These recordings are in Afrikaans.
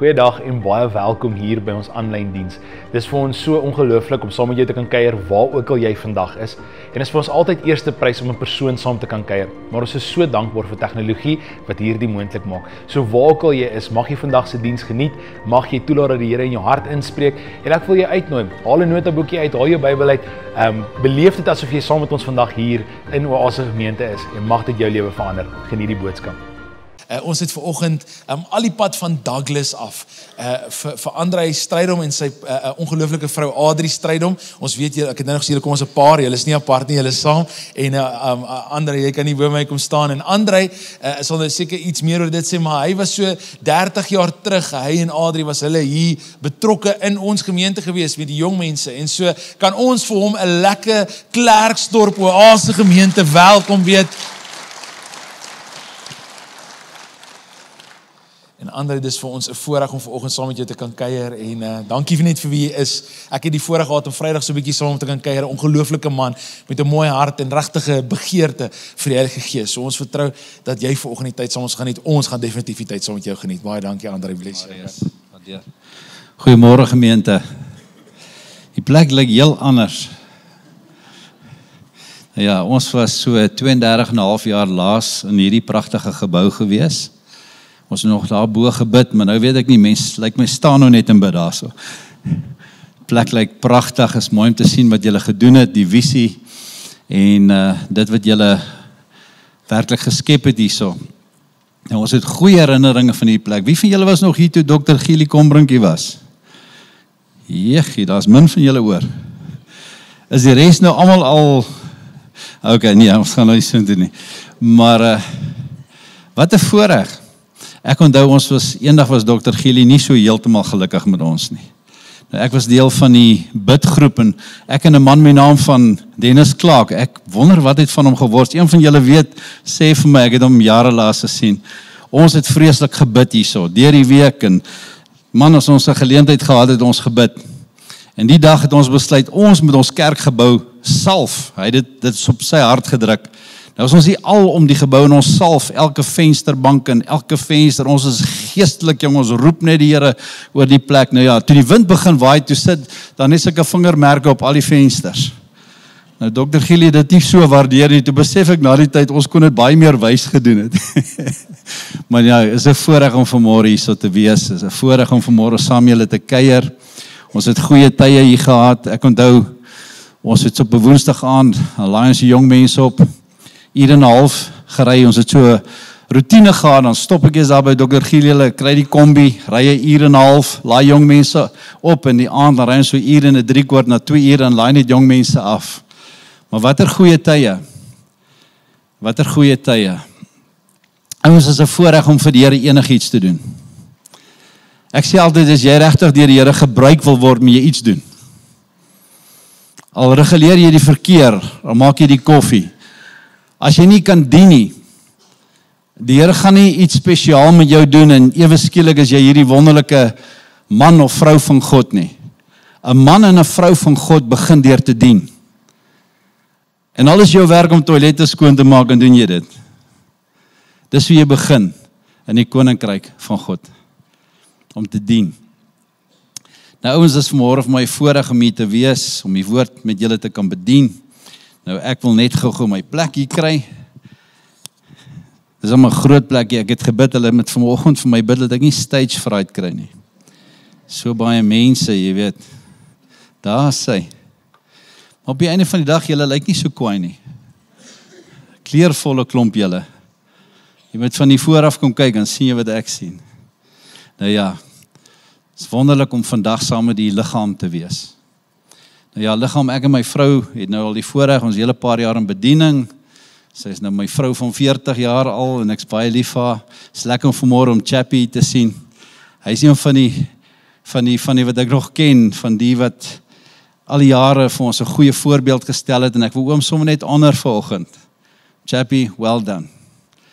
Goeiedag en baie welkom hier by ons aanlyn diens. Dis vir ons so ongelooflik om saam met jou te kan kuier waar ook al jy vandag is. En dit is vir ons altyd eerste prys om 'n persoon saam te kan kuier. Maar ons is so dankbaar vir tegnologie wat hierdie moontlik maak. So waar ook al jy is, mag jy vandag se diens geniet, mag jy toelaat dat die Here in jou hart inspreek en ek wil jou uitnooi. Haal 'n notaboekie uit, haal jou Bybel uit. Beleef dit asof jy saam met ons vandag hier in Oase gemeente is en mag dit jou lewe verander. Geniet die boodskap. Ons het vanoggend al die pad van Douglas af vir Andrei Strydom en sy ongelooflike vrou Adri Strydom. Ons weet ek het nou nog gesê, julle kom as 'n paar, julle is nie apart nie, julle is saam. En Andrei, jy kan nie by my kom staan. En Andrei sal nou seker iets meer oor dit sê, maar hy was so 30 jaar terug, hy en Adri was hulle hier betrokke in ons gemeente gewees met die jong mense. En so kan ons vir hom 'n lekker Klerksdorp Oase gemeente welkom weet. En Andrei, dis vir ons 'n voorreg om vanoggend saam met jou te kan kuier en dankie vir net vir wie jy is. Ek het die voorreg gehad om Vrydag so 'n bietjie saam te kan kuier, 'n ongelooflike man met 'n mooi hart en regtige begeerte vir die Heilige Gees. So ons vertrou dat jy vanoggend die tyd saam ons gaan geniet. Ons gaan definitief die tyd saam met jou geniet. Baie dankie Andrei, bless jou. Goeiemôre gemeente. Die plek lyk heel anders. Ja, ons was so 32,5 jaar laas in hierdie pragtige gebou gewees. Ons het nog daar bo gebid, maar nou weet ek nie, mens lyk my staan nou net in bid daarso. Plek lyk pragtig, is mooi om te sien wat julle gedoen het, die visie en dit wat julle werklik geskep het hierso. Nou ons het goeie herinneringe van hierdie plek. Wie van julle was nog hier toe Dr. Gielie Kombrinkie was? Jeggie, daar's min van julle oor. Is die res nou almal al okay, nee, ons gaan nou nie so doen nie. Maar wat 'n voorreg. Ek onthou eendag was Dr. Gielie nie so heeltemal gelukkig met ons nie. Nou, ek was deel van die bidgroep en ek en 'n man met naam van Dennis Clark, ek wonder wat het van hom geword. Een van julle weet, sê vir my, ek het hom jare laas gesien. Ons het vreeslik gebid hierso, deur die week en man, as ons 'n geleentheid gehad het, ons gebid. En die dag het ons besluit, ons moet ons kerkgebou salf. Hy het dit op sy hart gedruk. Nou is ons hier al om die gebou en ons salf, elke vensterbank en elke venster, ons is geestelik jong, ons roep net die Here oor die plek. Nou ja, toe die wind begin waai, toe sit, dan is ek 'n vingermerke op al die vensters. Nou Dr. Gielie het dit nie so waardeer nie, toe besef ek na die tyd, ons kon dit baie meer wys gedoen het. Maar ja, is 'n voorreg om vanmôre hier so te wees, is 'n voorreg om vanmôre saam julle te kuier. Ons het goeie tye hier gehad, ek onthou, ons het op 'n Woensdag aand, Alliance die jong mense op, 1,5 gery, ons het so routine gehad, dan stop ek eens daar by Dr. Gielie, hulle kry die kombi, ry 1,5 uur, laai jong mense op, in die aand, dan ry ons so 1 en 3/4 na 2 uur, en laai net jong mense af. Maar wat 'n goeie tye, wat 'n goeie tye. Ons is 'n voorreg om vir die Here enigiets te doen. Ek sê altyd, as jy regtig deur die Here gebruik wil word, moet jy iets doen. Al reguleer jy die verkeer, al maak jy die koffie, as jy nie kan dien nie, die Here gaan nie iets spesiaal met jou doen en ewe skielik is jy hierdie wonderlike man of vrou van God nie. 'n Man en 'n vrou van God begin deur te dien. En al is jou werk om toilette skoon te maak, en doen jy dit. Dis hoe jy begin in die koninkryk van God, om te dien. Nou ouens, dis vanmôre vir my voorreg om hier te wees, om die woord met julle te kan bedien. Nou ek wil net gou my plek hier kry. Dis 'n groot plek, ek het gebid, hulle met vanoggend vir my bid, dat ek nie stage fright kry nie. So baie mense, jy weet, daar is sy. Maar op die einde van die dag, julle lyk nie so kwaai nie. Kleurvolle klomp julle. Jy moet van die vooraf kom kyk, en sien jy wat ek sien. Nou ja, het is wonderlik om vandag saam met die liggaam te wees. Nou ja, liggaam, ek en my vrou het nou al die voorreg, ons hele paar jaar in bediening. Sy is nou my vrou van 40 jaar al, en ek is baie lief vir haar. Het is lekker om vanmôre om Chappie te sien. Hy is een van die wat ek nog ken, van die wat al die jare vir ons 'n goeie voorbeeld gestel het, en ek wil oom sommer net honor vanoggend. Chappie, well done.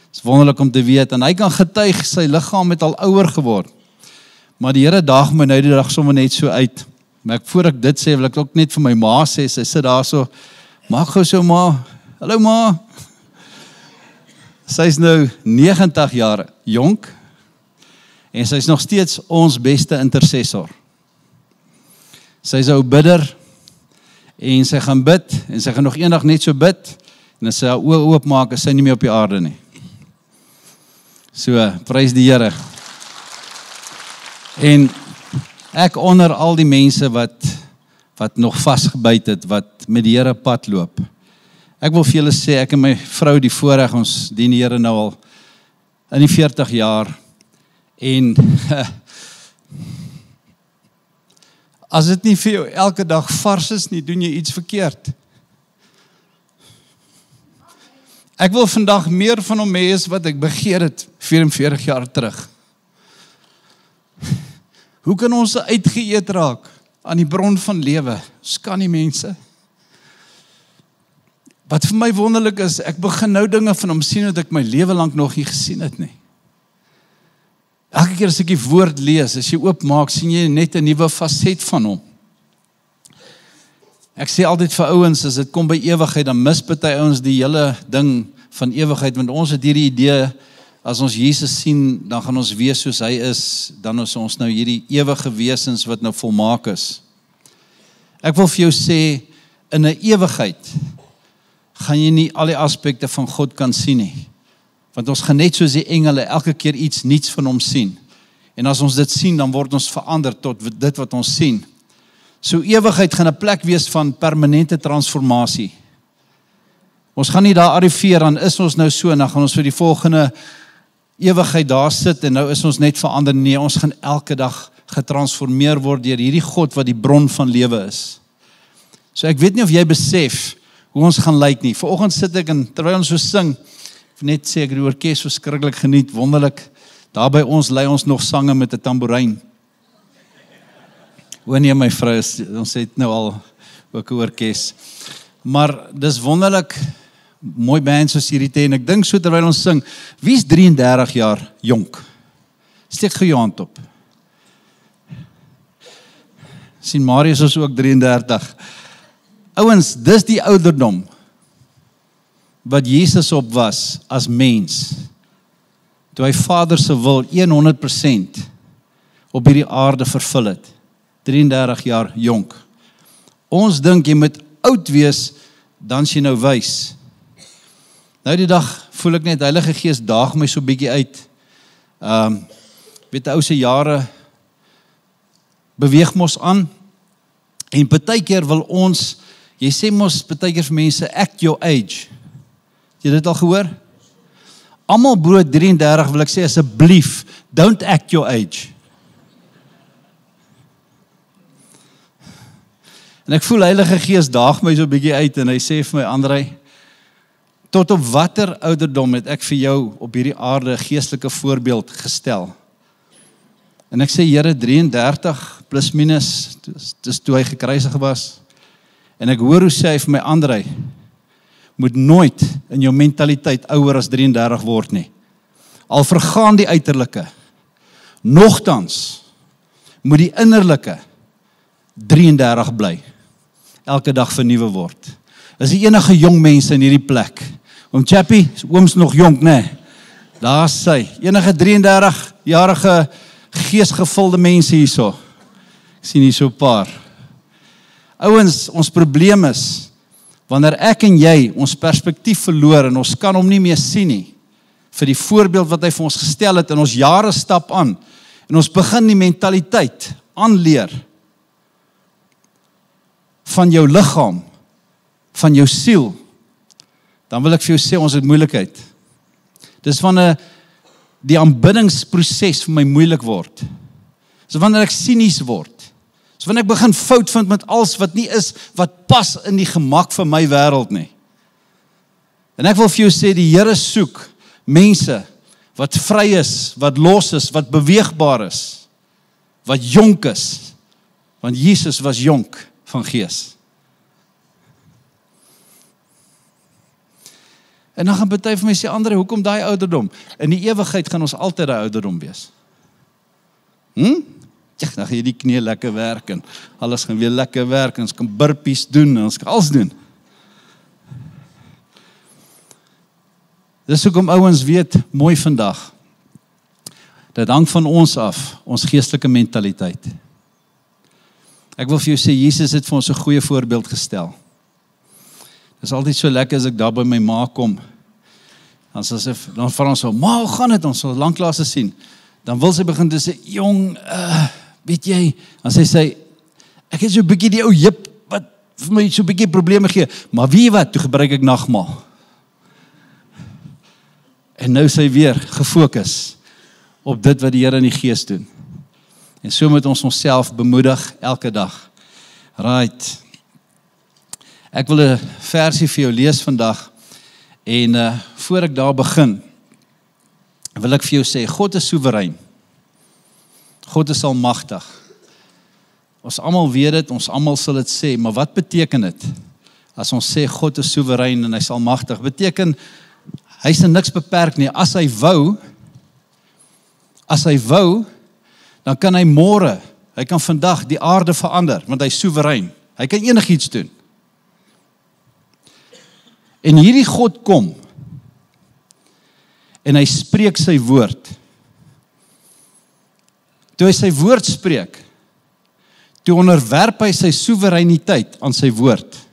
Het is wonderlik om te weet, en hy kan getuig, sy liggaam het al ouer geword. Maar die Here daag my nou die dag sommer net so uit. Maar voor ek dit sê, wil ek ook net vir my ma sê, sy sit daar so, maak gou so ma, hallo ma. Sy is nou 90 jaar jonk, En sy is nog steeds ons beste intercessor. Sy is 'n ou bidder, en sy gaan bid, en sy gaan nog eendag net so bid, en as sy haar oë oopmaak, is sy nie meer op die aarde nie. So, prys die Here. En ek onder al die mense wat nog vasgebyt het, wat met die Here pad loop. Ek wil vir julle sê, ek en my vrou die voorreg, ons dien die Here nou al in die 40 jaar, en as dit nie vir jou elke dag vars is nie, doen jy iets verkeerd. Ek wil vandag meer van hom hê as wat ek begeer het 44 jaar terug. Hoe kan ons uitgeëet raak aan die bron van lewe? Ons kan nie, mense. Wat vir my wonderlik is, ek begin nou dinge van hom sien wat ek my lewe lank nog nie gesien het nie. Elke keer as ek die woord lees, as jy oopmaak, sien jy net 'n nuwe faset van hom. Ek sê altyd vir ouens, as dit kom by ewigheid, dan mis party ouens die hele ding van ewigheid, want ons het hierdie idee, as ons Jesus sien, dan gaan ons wees soos hy is, dan is ons nou hierdie ewige wesens wat nou volmaak is. Ek wil vir jou sê, in 'n ewigheid, gaan jy nie al die aspekte van God kan sien nie. Want ons gaan net soos die engele elke keer iets niets van hom sien. En as ons dit sien, dan word ons verander tot dit wat ons sien. So ewigheid gaan 'n plek wees van permanente transformasie. Ons gaan nie daar arriveer, dan is ons nou so, en dan gaan ons vir die volgende ewigheid daar sit, en nou is ons net verander. Nee, ons gaan elke dag getransformeer word deur hierdie God wat die bron van lewe is. So ek weet nie of jy besef hoe ons gaan lyk nie. Vanoggend sit ek, en terwyl ons so sing, net sê ek die orkes verskriklik geniet, wonderlik, daar by ons lei ons nog sange met 'n tamboerijn. O nee, my vrou, ons het nou al ook 'n orkes. Maar dis wonderlik, mooi band soos hierdie te, en ek dink so terwyl ons sing, wie is 33 jaar jonk? Steek gou jou hand op. Sien, Marius is ook 33. Ouens, dis die ouderdom wat Jesus op was as mens, toe hy Vader se wil 100% op hierdie aarde vervul het, 33 jaar jonk. Ons dink jy moet oud wees, dan is jy nou wys. Nou die dag voel ek net, Heilige Gees daag my so bietjie uit. Weet die ou se jare beweeg mos aan, en partykeer wil ons, jy sê mos partykeer vir mense, act your age. Het jy dit al gehoor? Almal bo 33 wil ek sê, asseblief, don't act your age. En ek voel Heilige Gees daag my so 'n bietjie uit, en hy sê vir my, André, tot op watter ouderdom het ek vir jou op hierdie aarde 'n geestelike voorbeeld gestel? En ek sê, Here, 33 plus minus, dis toe hy gekruisig was. En ek hoor hoe sê hy vir my, André, moet nooit in jou mentaliteit ouer as 33 word nie. Al vergaan die uiterlike, nogtans moet die innerlike 33 bly. Elke dag vernuwe word. Is die enige jong mense in hierdie plek. Oom Chappie, ooms nog jonk, né? Daar is sy. Enige 33-jarige geesgevulde mense hierso. Ek sien hier so 'n paar. Ouens, ons probleem is, wanneer ek en jy ons perspektief verloor en ons kan hom nie meer sien nie, vir die voorbeeld wat hy vir ons gestel het, en ons jare stap aan, en ons begin die mentaliteit aanleer van jou liggaam, van jou siel, dan wil ek vir jou sê, ons het moeilikheid. Dis wanneer die aanbiddingsproses vir my moeilik word. So wanneer ek sinies word. So wanneer ek begin fout vind met alles wat nie is, wat pas in die gemak van my wêreld nie. En ek wil vir jou sê, die Here soek mense wat vry is, wat los is, wat beweegbaar is, wat jonk is. Want Jesus was jonk van gees. En dan gaan party vir my sê, André, hoekom daai ouderdom? In die ewigheid gaan ons altyd daai ouderdom wees. Ja, dan gaan jy die knie lekker werk, en alles gaan weer lekker werk, en ons kan burpees doen, en ons kan alles doen. Dis hoekom ouens weet, mooi vandag, Dit hang van ons af, ons geestelike mentaliteit. Ek wil vir jou sê, Jesus het vir ons 'n goeie voorbeeld gestel. Dit is altyd so lekker as ek daar by my ma kom, dan vra ons so, ma, hoe gaan dit? Ons sal lanklaas sien. Dan wil sy begin te sê, jong, weet jy, dan sê, ek het so 'n bietjie die ou jip, wat vir my so 'n bietjie probleme gee, maar wie wat, toe gebruik ek nagmaal. En nou sy weer gefokus op dit wat die Here in die Gees doen. En so moet ons onsself bemoedig elke dag. Right. Ek wil 'n versie vir jou lees vandag. En voor ek daar begin, wil ek vir jou sê, God is soewerein. God is almagtig. Ons almal weet dit, ons almal sal dit sê, maar wat beteken dit? As ons sê God is soewerein en hy is almagtig, beteken hy is in niks beperk nie. As hy wou, dan kan hy môre, hy kan vandag die aarde verander, want hy is soewerein. Hy kan enigiets doen. En hierdie God kom, en hy spreek sy woord. Toe hy sy woord spreek, toe onderwerp hy sy soewereiniteit aan sy woord.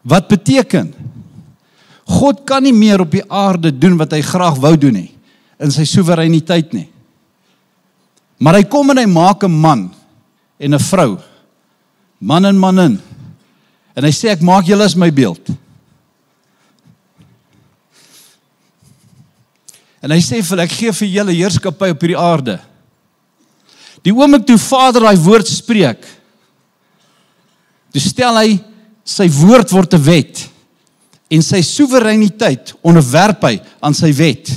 Wat beteken? God kan nie meer op die aarde doen wat hy graag wou doen nie, in sy soewereiniteit nie. Maar hy kom en hy maak 'n man en 'n vrou, man en manin, en hy sê, ek maak julle as my beeld. En hy sê vir, ek gee vir julle heerskappy op hierdie aarde. Die oomblik toe Vader daai woord spreek, toe stel hy, sy woord word 'n wet, en sy soewereiniteit onderwerp hy aan sy wet.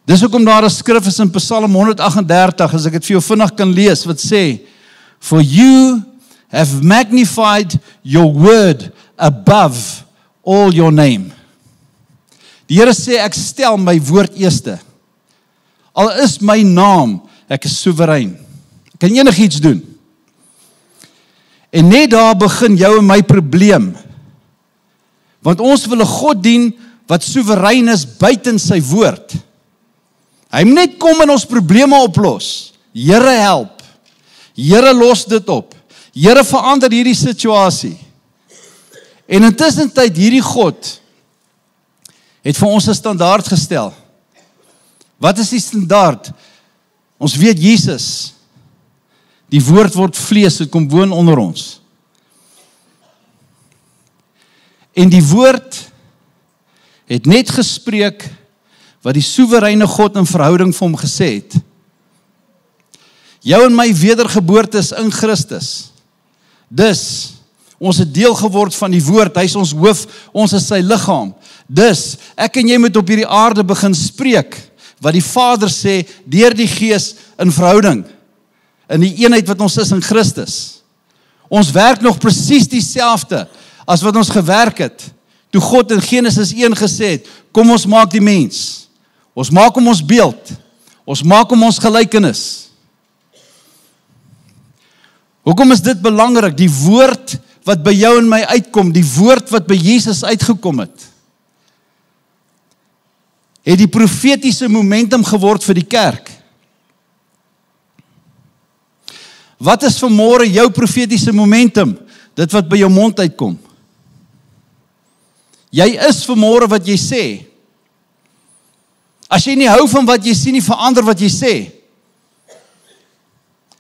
Dis hoekom daar 'n skrif is in Psalm 138, as ek dit vir jou vinnig kan lees, wat sê, for you have magnified your word above all your name. Die Here sê, ek stel my woord eerste. Al is my naam, ek is soewerein. Ek kan enigiets doen. En net daar begin jou en my probleem. Want ons wil 'n God dien wat soewerein is buiten sy woord. Hy moet net kom en ons probleme oplos. Here help. Here los dit op. Here verander hierdie situasie. En intussen tyd hierdie God het vir ons 'n standaard gestel. Wat is die standaard? Ons weet Jesus, die woord word vlees, het kom woon onder ons. En die woord het net gespreek wat die soewereine God in verhouding vir hom gesê het. Jou en my wedergeboorte is in Christus. Dus, ons het deel geword van die woord, hy is ons hoof, ons is sy liggaam. Dus, ek en jy moet op hierdie aarde begin spreek, wat die Vader sê, deur die Gees in verhouding, in die eenheid wat ons is in Christus. Ons werk nog presies dieselfde, as wat ons gewerk het, toe God in Genesis 1 gesê het, kom ons maak die mens, ons maak om ons beeld, ons maak om ons gelykenis. Hoekom is dit belangrik? Die woord wat by jou en my uitkom, die woord wat by Jesus uitgekom het die profetiese momentum geword vir die kerk. Wat is vanmôre jou profetiese momentum? Dit wat by jou mond uitkom. Jy is vanmôre wat jy sê. As jy nie hou van wat jy sien nie, verander wat jy sê.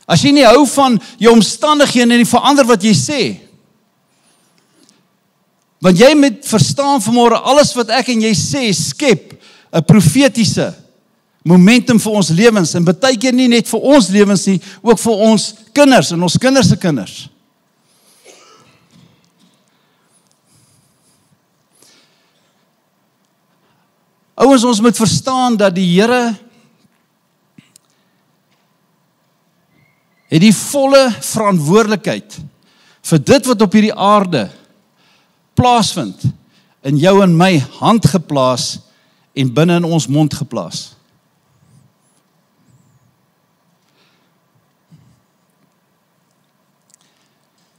As jy nie hou van jou omstandighede en nie, verander wat jy sê. Want jy moet verstaan vanmôre, alles wat ek en jy sê, skep 'n profetiese momentum vir ons lewens, en baie keer nie net vir ons lewens nie, ook vir ons kinders en ons kinders se kinders. Ouens, ons moet verstaan dat die Here het die volle verantwoordelikheid vir dit wat op hierdie aarde plaasvind, in jou en my hand geplaas en binne in ons mond geplaas.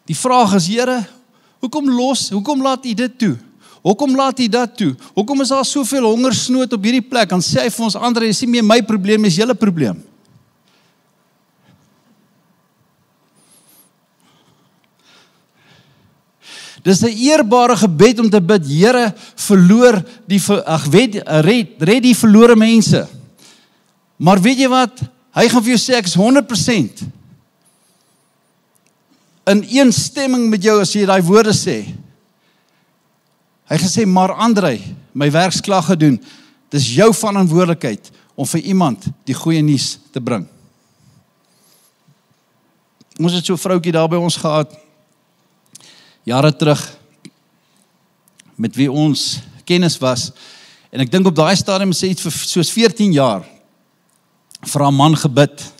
Die vraag is, Here, hoekom laat U dit toe? Hoekom laat hy dat toe? Hoekom is daar soveel hongersnood op hierdie plek? Dan sê hy vir ons, Andre, dis nie meer my probleem, dis julle probleem. Dis 'n eerbare gebed om te bid, Here, red die verlore mense. Maar weet jy wat? Hy gaan vir jou sê, ek is 100% in eenstemming met jou as jy daai woorde sê. Hy gaan sê, maar Andre, my werk's klaar gedoen. Dis jou verantwoordelikheid om vir iemand die goeie nuus te bring. Ons het so 'n vroutjie daar by ons gehad, jare terug, met wie ons kennis was, en ek dink op daai stadium sê iets vir soos 14 jaar, vir haar man gebid.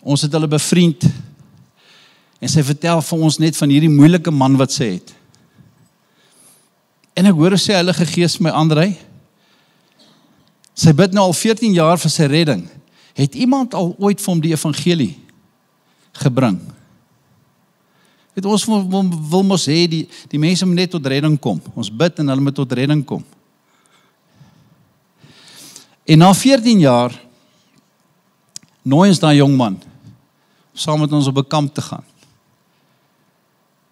Ons het hulle bevriend, en sy vertel vir ons net van hierdie moeilike man wat sy het. En ek hoor sê, Heilige Gees my Andre, sy bid nou al 14 jaar vir sy redding. Het iemand al ooit vir hom die evangelie gebring? Ons wil mos hê, die mense moet net tot redding kom. Ons bid en hulle moet tot redding kom. En na 14 jaar, nooi ons daai jong man, saam met ons op 'n kamp te gaan.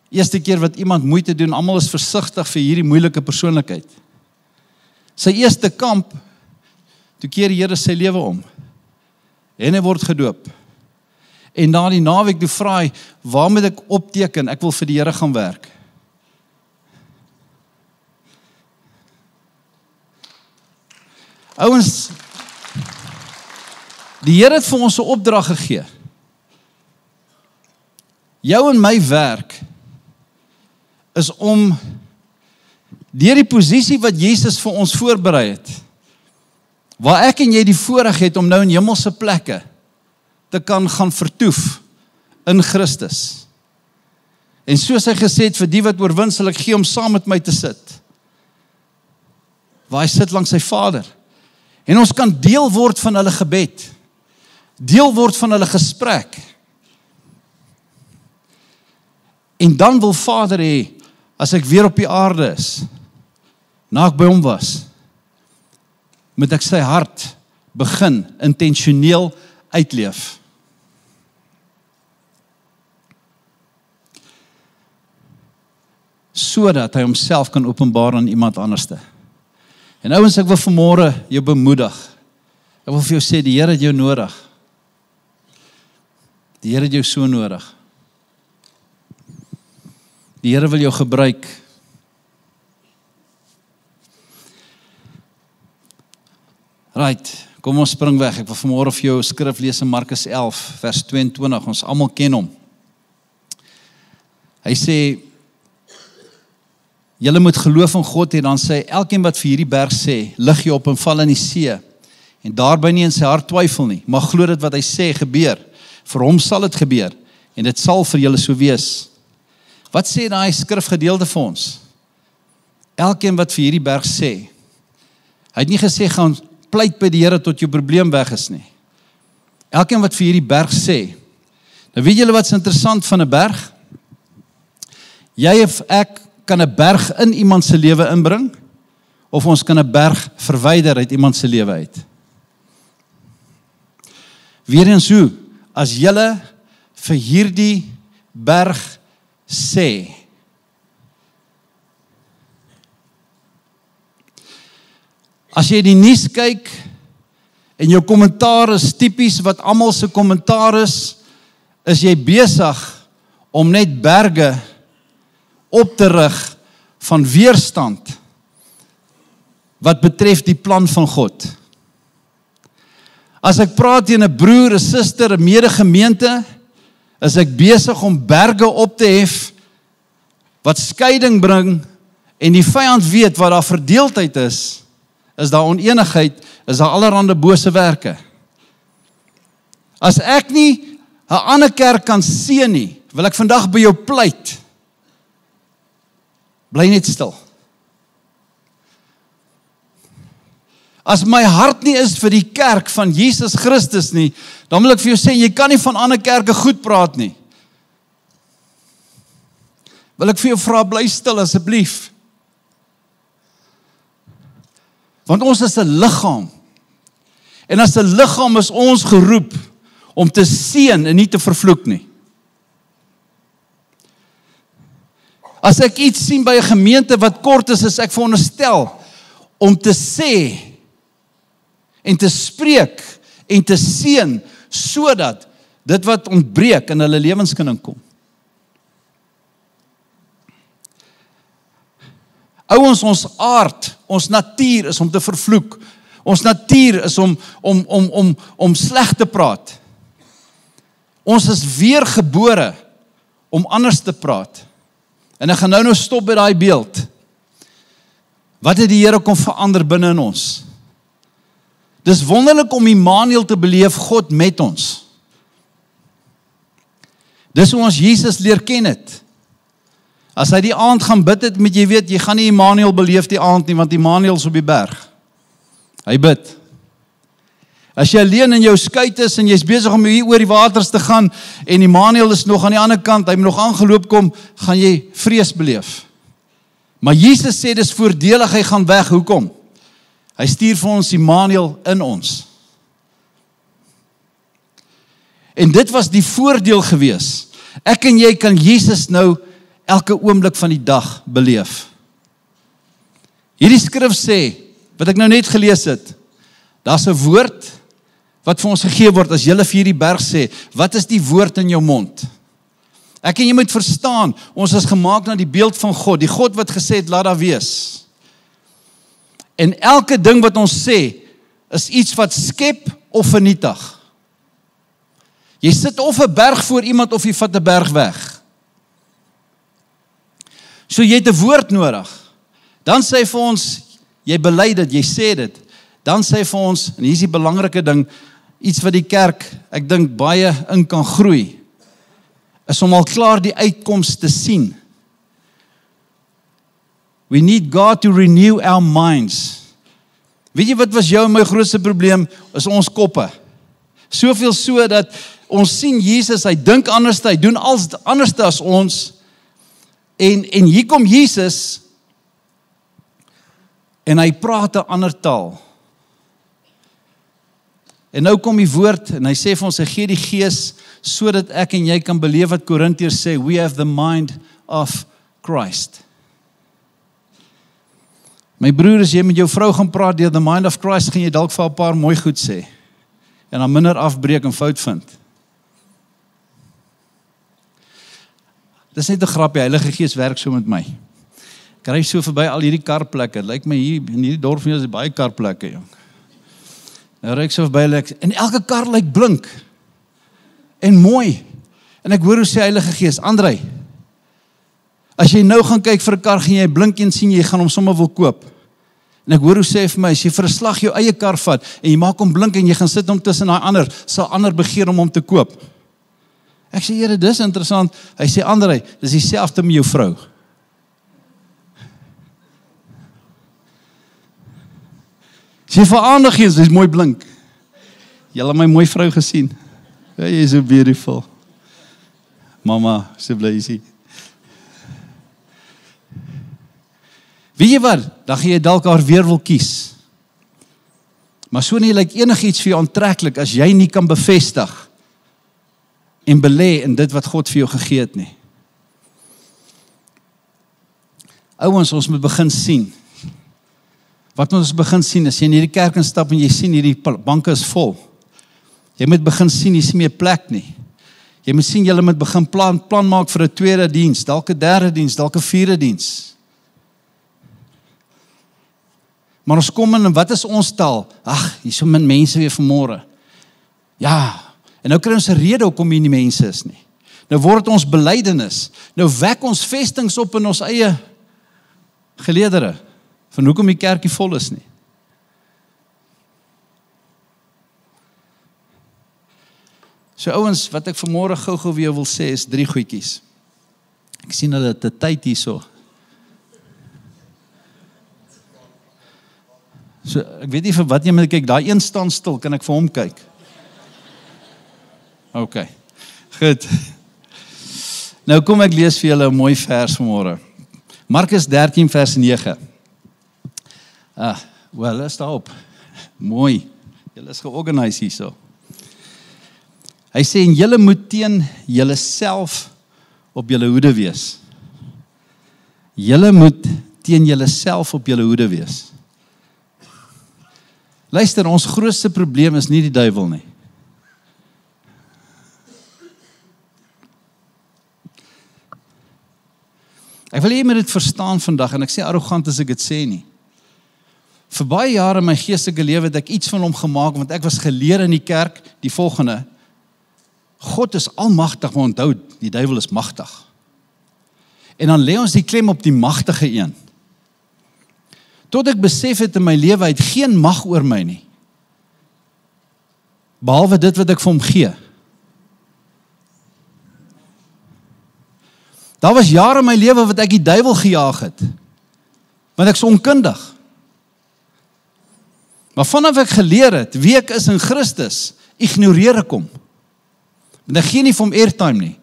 Eerste keer wat iemand moeite doen, almal is versigtig vir hierdie moeilike persoonlikheid. Sy eerste kamp, toe keer die Here sy lewe om. En hy word gedoop. En na die naweek toe vra hy, waar moet ek opteken? Ek wil vir die Here gaan werk. Ouens, die Here het vir ons 'n opdrag gegee. Jou en my werk is om deur die posisie wat Jesus vir ons voorberei het, waar ek en jy die voorreg het om nou in hemelse plekke te kan gaan vertoef in Christus. En soos hy gesê het, vir die wat oorwin sal ek gee om saam met my te sit. Waar hy sit langs sy Vader. En ons kan deel word van hulle gebed. Deel word van hulle gesprek. En dan wil Vader hê, as ek weer op die aarde is, na ek by hom was, moet ek sy hart begin intentioneel uitleef. Sodat hy homself kan openbaar aan iemand anderste. En ouens, ek wil vanmôre jou bemoedig. Ek wil vir jou sê, die Here het jou nodig. Die Here het jou so nodig. Die Here wil jou gebruik. Right, kom ons spring weg. Ek wil vanmôre vir jou 'n skrif lees in Markus 11 vers 22. Ons almal ken hom. Hy sê, julle moet geloof in God hê, dan sê elkeen wat vir hierdie berg sê, lig jy op en val in die see, en daarby nie in sy hart twyfel nie, maar glo dit wat hy sê gebeur, vir hom sal dit gebeur, en dit sal vir julle so wees. Wat sê daai skrifgedeelte vir ons? Elkeen wat vir hierdie berg sê, hy het nie gesê, gaan pleit by die Here tot jou probleem weg is nie. Elkeen wat vir hierdie berg sê, nou weet julle wat is interessant van 'n berg? Jy of ek kan 'n berg in iemand se lewe inbring, of ons kan 'n berg verwyder uit iemand se lewe uit. Weereens hoe, as julle vir hierdie berg sê, as jy die nuus kyk, en jou kommentaar is tipies wat almal se kommentaar is jy besig om net berge op te rig van weerstand wat betref die plan van God. As ek praat teen 'n broer, 'n suster, 'n medegemeente, is ek besig om berge op te hef wat skeiding bring en die vyand weet wat daar verdeeldheid is daar onenigheid, is daar allerhande bose werke. As ek nie 'n ander kerk kan seën nie, wil ek vandag by jou pleit. Bly net stil. As my hart nie is vir die kerk van Jesus Christus nie, dan wil ek vir jou sê, jy kan nie van ander kerke goed praat nie. Wil ek vir jou vra, bly stil asseblief. Want ons is 'n liggaam. En as 'n liggaam is ons geroep om te seën en nie te vervloek nie. As ek iets sien by 'n gemeente wat kort is ek veronderstel om te sê en te spreek en te seën sodat dit wat ontbreek in hulle lewens kan inkom. Ouens, ons aard, ons natuur is om te vervloek. Ons natuur is om sleg te praat. Ons is weergebore om anders te praat. En ek gaan nou stop by daai beeld. Wat het die Here kom verander binne in ons? Dis wonderlik om Immanuel te beleef, God met ons. Dis hoe ons Jesus leer ken het. As hy die aand gaan bid het, moet jy weet, jy gaan nie Immanuel beleef die aand nie, want Immanuel is op die berg. Hy bid. As jy alleen in jou skuit is en jy's besig om hier oor die waters te gaan en Immanuel is nog aan die ander kant, hy moet nog aangeloop kom, gaan jy vrees beleef. Maar Jesus sê dis voordelig, hy gaan weg. Hoekom? Hy stuur vir ons Immanuel in ons. En dit was die voordeel gewees. Ek en jy kan Jesus nou elke oomblik van die dag beleef. Hierdie skrif sê, wat ek nou net gelees het, daar's 'n woord wat vir ons gegee word as julle vir hierdie berg sê, wat is die woord in jou mond? Ek en jy moet verstaan, ons is gemaak na die beeld van God, die God wat gesê het, laat daar wees. En elke ding wat ons sê, is iets wat skep of vernietig. Jy sit of 'n berg voor iemand of jy vat 'n berg weg. So jy het 'n woord nodig. Dan sê hy vir ons, jy bely dit, jy sê dit. Dan sê hy vir ons, en hier is die belangrike ding, iets wat die kerk, ek dink baie in kan groei, is om al klaar die uitkoms te sien. We need God to renew our minds. Weet jy wat was jou en my grootste probleem? Is ons koppe. Soveel so dat ons sien Jesus, hy dink anders, hy doen alles anders as ons. En hier kom Jesus en hy praat 'n ander taal. En nou kom die woord en hy sê vir ons, hy gee die gees sodat ek en jy kan beleef wat Korintiërs sê, we have the mind of Christ. My broer, as jy met jou vrou gaan praat deur the mind of Christ, gaan jy dalk vir 'n paar mooi goed sê en dan minder afbreek en fout vind. Dis net 'n grapie, Heilige Gees werk so met my. Ek ry so verby al hierdie karplekke. Lyk my hier in hierdie dorp van jou is baie karplekke, jong. Nou ry ek so verby en elke kar lyk blink en mooi. En ek hoor hoe sê Heilige Gees, Andrei, as jy nou gaan kyk vir 'n kar, gaan jy blink en sien jy gaan hom sommer wil koop. En ek hoor hoe sê vir my, as jy vir 'n slag jou eie kar vat en jy maak hom blink en jy gaan sit hom tussen daai ander, sal ander begeer om hom te koop. Ek sê, Here, dis interessant. Hy sê, Andrei, dis dieselfde met jou vrou. As jy verander gees, dis mooi blink. Julle het my mooi vrou gesien. Jy is so beautiful. Mama, so bly jy sien. Weet jy wat? Dan gaan jy dalk haar weer wil kies. Maar so nie lyk enigiets vir jou aantreklik as jy nie kan bevestig en belê in dit wat God vir jou gegee het nie. Ouens, ons moet begin sien. Wat moet ons begin sien? As jy in hierdie kerk instap en jy sien hierdie banke is vol. Jy moet begin sien, jy sien meer plek nie. Jy moet sien, jy moet begin plan maak vir 'n tweede diens, dalk 'n derde diens, dalk 'n vierde diens. Maar ons kom in en wat is ons taal? Ag, hier is so min mense weer vanmôre. Ja, en nou kry ons 'n rede hoekom hier nie mense is nie. Nou word ons belydenis. Nou wek ons vestings op in ons eie geleedere van hoekom die kerkie vol is nie. So ouens, wat ek vanmôre gou-gou weer wil sê is 3 goedjies. Ek sien hulle het 'n tyd hierso. So, ek weet nie vir wat jy moet kyk, daai een staan stil, kan ek vir hom kyk? OK, goed. Nou kom ek lees vir julle 'n mooi vers vanmôre. Markus 13 vers 9. Wel, is daarop. Mooi. Julle is georganiseer hierso. Hy sê, en julle moet teen julle self op julle hoede wees. Julle moet teen julle self op julle hoede wees. Luister, ons grootste probleem is nie die duiwel nie. Ek wil hê jy moet dit verstaan vandag, en ek sê arrogant as ek dit sê nie. Vir baie jare in my geestelike lewe het ek iets van hom gemaak, want ek was geleer in die kerk, die volgende, God is almagtig, maar onthou, die duiwel is magtig. En dan lê ons die klem op die magtige een. Tot ek besef het in my lewe, hy het geen mag oor my nie. Behalwe dit wat ek vir hom gee. Daar was jare in my lewe wat ek die duiwel gejaag het. Want ek is onkundig. Maar vanaf ek geleer het, wie ek is in Christus, ignoreer ek hom. Want ek gee nie vir hom airtime nie.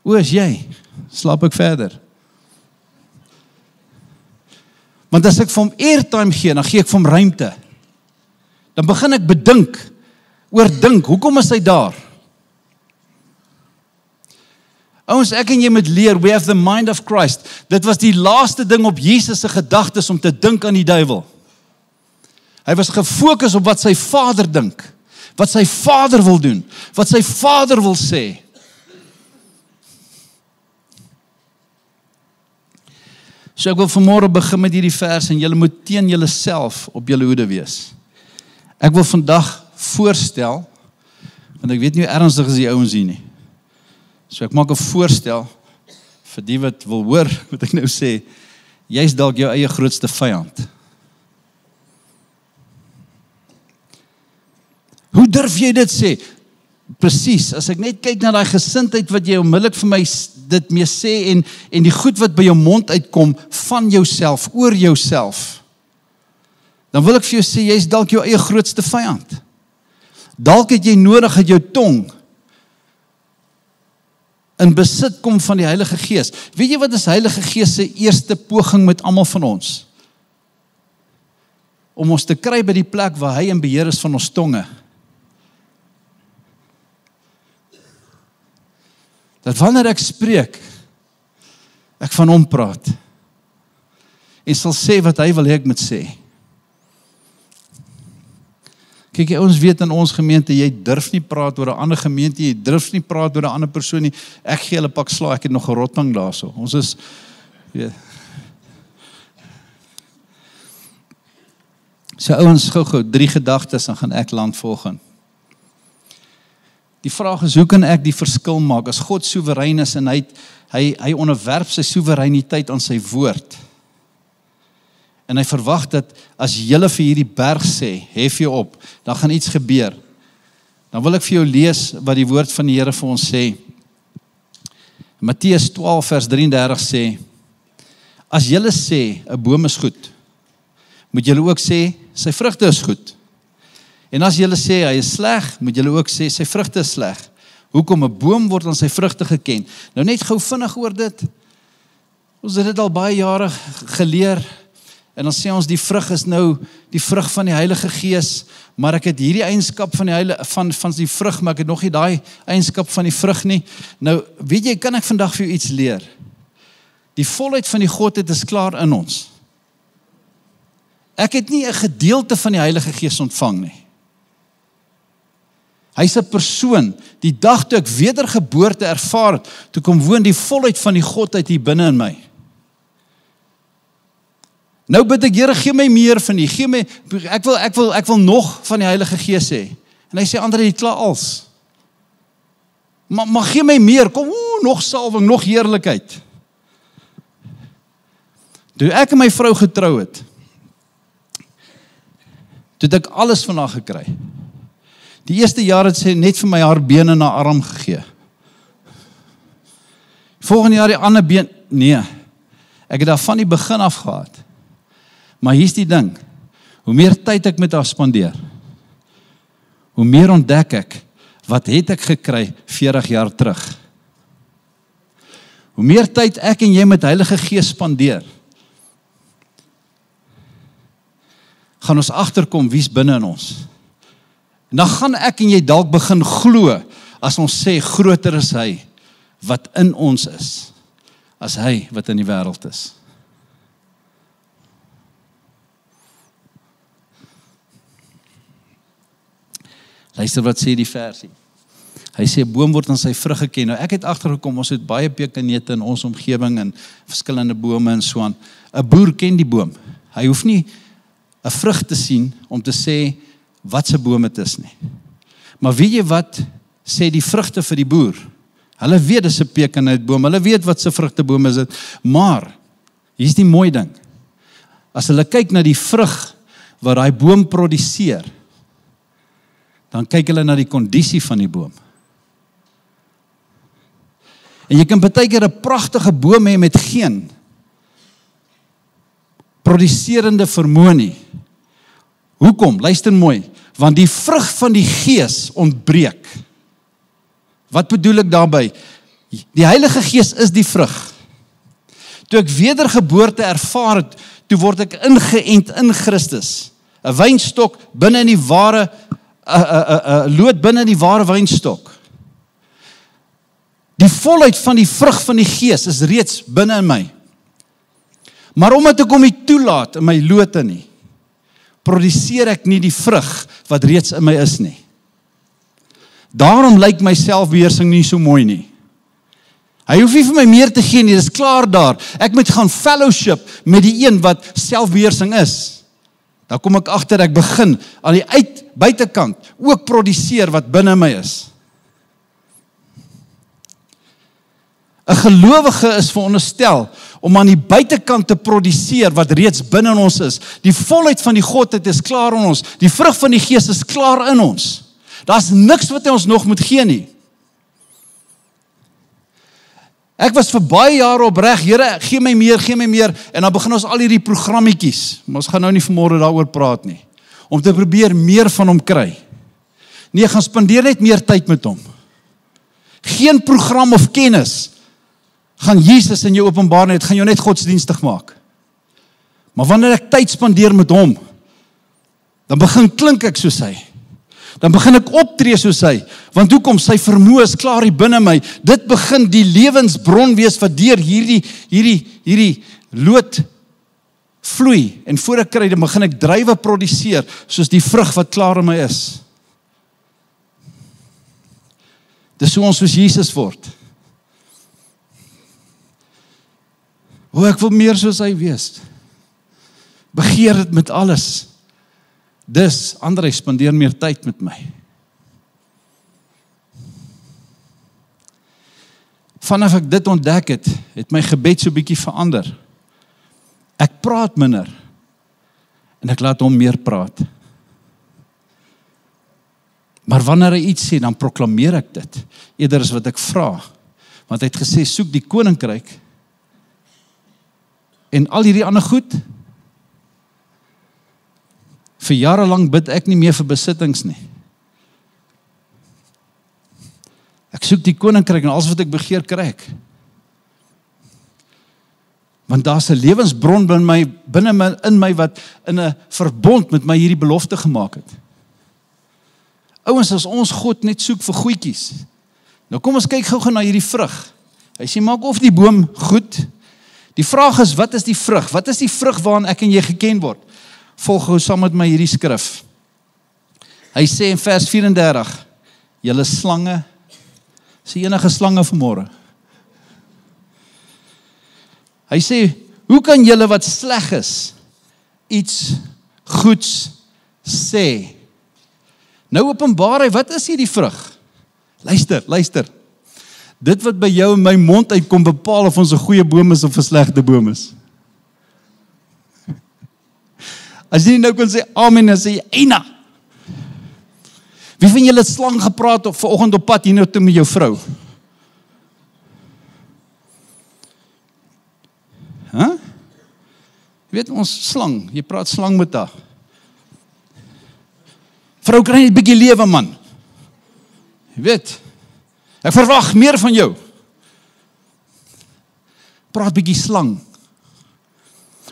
Hoe is jy? Slaap ek verder? Want as ek vir hom airtime gee, dan gee ek vir hom ruimte. Dan begin ek bedink, oordink, hoekom is hy daar? Ouens, ek en jy moet leer, we have the mind of Christ. Dit was die laaste ding op Jesus se gedagtes om te dink aan die duiwel. Hy was gefokus op wat sy Vader dink, wat sy Vader wil doen, wat sy Vader wil sê. So ek wil vanmôre begin met hierdie vers, en julle moet teen julle self op julle hoede wees. Ek wil vandag voorstel, want ek weet nie hoe ernstig is die ouens hier nie. So ek maak 'n voorstel vir die wat wil hoor wat ek nou sê. Jy's dalk jou eie grootste vyand. Hoe durf jy dit sê? Presies, as ek net kyk na daai gesindheid wat jy onmiddellik vir my dit mee sê en die goed wat by jou mond uitkom van jouself, oor jouself, dan wil ek vir jou sê, jy's dalk jou eie grootste vyand. Dalk het jy nodig dat jou tong in besit kom van die Heilige Gees. Weet jy wat is Heilige Gees se eerste poging met almal van ons? Om ons te kry by die plek waar hy in beheer is van ons tonge. Dat wanneer ek spreek, ek van hom praat. En sal sê wat hy wil hê ek moet sê. Kyk, ons weet in ons gemeente, jy durf nie praat oor 'n ander gemeente, jy durf nie praat oor 'n ander persoon nie. Ek gee hulle pak slaag, ek het nog 'n rotting daarso. Ons is, weet. So ouens, gou, 3 gedagtes, dan gaan ek land volgen. Die vraag is, hoe kan ek die verskil maak, as God soewerein is, en hy onderwerp sy soewereiniteit aan sy woord. En hy verwag dat, as julle vir hierdie berg sê, hef jou op, dan gaan iets gebeur. Dan wil ek vir jou lees, wat die woord van die Here vir ons sê. Matteus 12 vers 33 sê, as julle sê, 'n boom is goed, moet julle ook sê, sy vrugte is goed. En as julle sê, hy is sleg, moet julle ook sê, sy vrugte is sleg. Hoekom? 'n boom word aan sy vrugte geken. Nou net gou vinnig oor dit. Ons het dit al baie jare geleer, en dan sê ons, die vrug is nou die vrug van die Heilige Gees, maar ek het hierdie eienskap van die vrug, maar ek het nog nie daai eienskap van die vrug nie. Nou, weet jy, kan ek vandag vir jou iets leer? Die volheid van die Godheid is klaar in ons. Ek het nie 'n gedeelte van die Heilige Gees ontvang nie. Hy's 'n persoon, die dag toe ek wedergeboorte ervaar het, toe kom woon die volheid van die Godheid hier binne in my. Nou bid ek, Here, gee my meer van die, gee my, ek wil nog van die Heilige Gees hê. En hy sê, Andre, jy klaar als. Maar gee my meer, kom, nog salwing, nog heerlikheid. Toe ek en my vrou getrou het, toe het ek alles van haar gekry. Die eerste jaar het sy net vir my haar been en haar arm gegee. Volgende jaar die ander been, nee, ek het daar van die begin af gehad. Maar hier's die ding, hoe meer tyd ek met haar spandeer, hoe meer ontdek ek, wat het ek gekry 40 jaar terug. Hoe meer tyd ek en jy met Heilige Gees spandeer, gaan ons agterkom wie's binne in ons. En dan gaan ek en jy dalk begin glo, as ons sê, groter is hy wat in ons is, as hy wat in die wêreld is. Luister wat sê die versie. Hy sê, 'n boom word aan sy vrug geken. Nou ek het agtergekom, ons het baie pekanneute in ons omgewing en verskillende bome en so aan. 'n Boer ken die boom. Hy hoef nie 'n vrug te sien om te sê wat se boom dit is nie. Maar weet jy wat sê die vrugte vir die boer? Hulle weet dis 'n pekaneutboom, hulle weet wat se vrugteboom is dit, maar hier's die mooi ding. As hulle kyk na die vrug wat daai boom produseer, dan kyk hulle na die kondisie van die boom. En jy kan baie keer 'n pragtige boom hê met geen produserende vermoë nie. Hoekom? Luister mooi. Want die vrug van die Gees ontbreek. Wat bedoel ek daarby? Die Heilige Gees is die vrug. Toe ek wedergeboorte ervaar het, toe word ek ingeënt in Christus. 'n Wynstok binne in die ware, 'n loot binne in die ware wynstok. Die volheid van die vrug van die Gees is reeds binne in my. Maar omdat ek hom nie toelaat in my lote nie, produseer ek nie die vrug wat reeds in my is nie. Daarom lyk my selfbeheersing nie so mooi nie. Hy hoef nie vir my meer te gee nie, dis klaar daar. Ek moet gaan fellowship met die een wat selfbeheersing is. Dan kom ek agter, ek begin aan die buitekant ook produseer wat binne my is. 'n gelowige is veronderstel om aan die buitekant te produseer wat reeds binne in ons is. Die volheid van die Godheid is klaar in ons. Die vrug van die Gees is klaar in ons. Daar's niks wat hy ons nog moet gee nie. Ek was vir baie jare opreg, Here, gee my meer, en dan begin ons al hierdie programmetjies, maar ons gaan nou nie vanmôre daaroor praat nie, om te probeer meer van hom kry. Nee, gaan spandeer net meer tyd met hom. Geen program of kennis gaan Jesus in jou openbaar net, gaan jou net godsdienstig maak. Maar wanneer ek tyd spandeer met hom, dan begin klink ek soos hy. Dan begin ek optree soos hy, want hoekom? Sy vermoë is klaar hier binne my. Dit begin die lewensbron wees wat deur hierdie lood vloei. En voor ek kry, dan begin ek druiwe produseer, soos die vrug wat klaar in my is. Dis hoe ons soos Jesus word. Ek wil meer soos hy wees. Begeer dit met alles. Dus, André, spandeer meer tyd met my. Vanaf ek dit ontdek het my gebed so bietjie verander. Ek praat minder, en ek laat hom meer praat. Maar wanneer hy iets sê, dan proklameer ek dit, eerder as wat ek vra. Want hy het gesê, soek die koninkryk, en al hierdie ander goed, vir jare lang bid ek nie meer vir besittings nie. Ek soek die koninkryk en alles wat ek begeer kry ek. Want daar's 'n lewensbron binne in my wat in 'n verbond met my hierdie belofte gemaak het. Ouens, as ons God net soek vir goedjies. Nou kom ons kyk gou-gou na hierdie vrug. Hy sê maak of die boom goed. Die vraag is, wat is die vrug? Wat is die vrug waaraan ek en jy geken word? Volg gou saam met my hierdie skrif. Hy sê in vers 34, julle slange, is enige slange vanmôre. Hy sê, hoe kan julle wat sleg is, iets goeds sê? Nou openbaar hy, wat is hierdie vrug? Luister. Dit wat by jou en my mond uitkom, bepaal of ons 'n goeie boom is of 'n slegte boom is. As jy nou kan sê amen, dan sê jy eina. Wie van julle het slang gepraat vanoggend op pad hier nou toe met jou vrou? Jy weet ons slang, jy praat slang met haar. Vrou, kry net 'n bietjie lewe man. Jy weet, ek verwag meer van jou. Praat bietjie slang.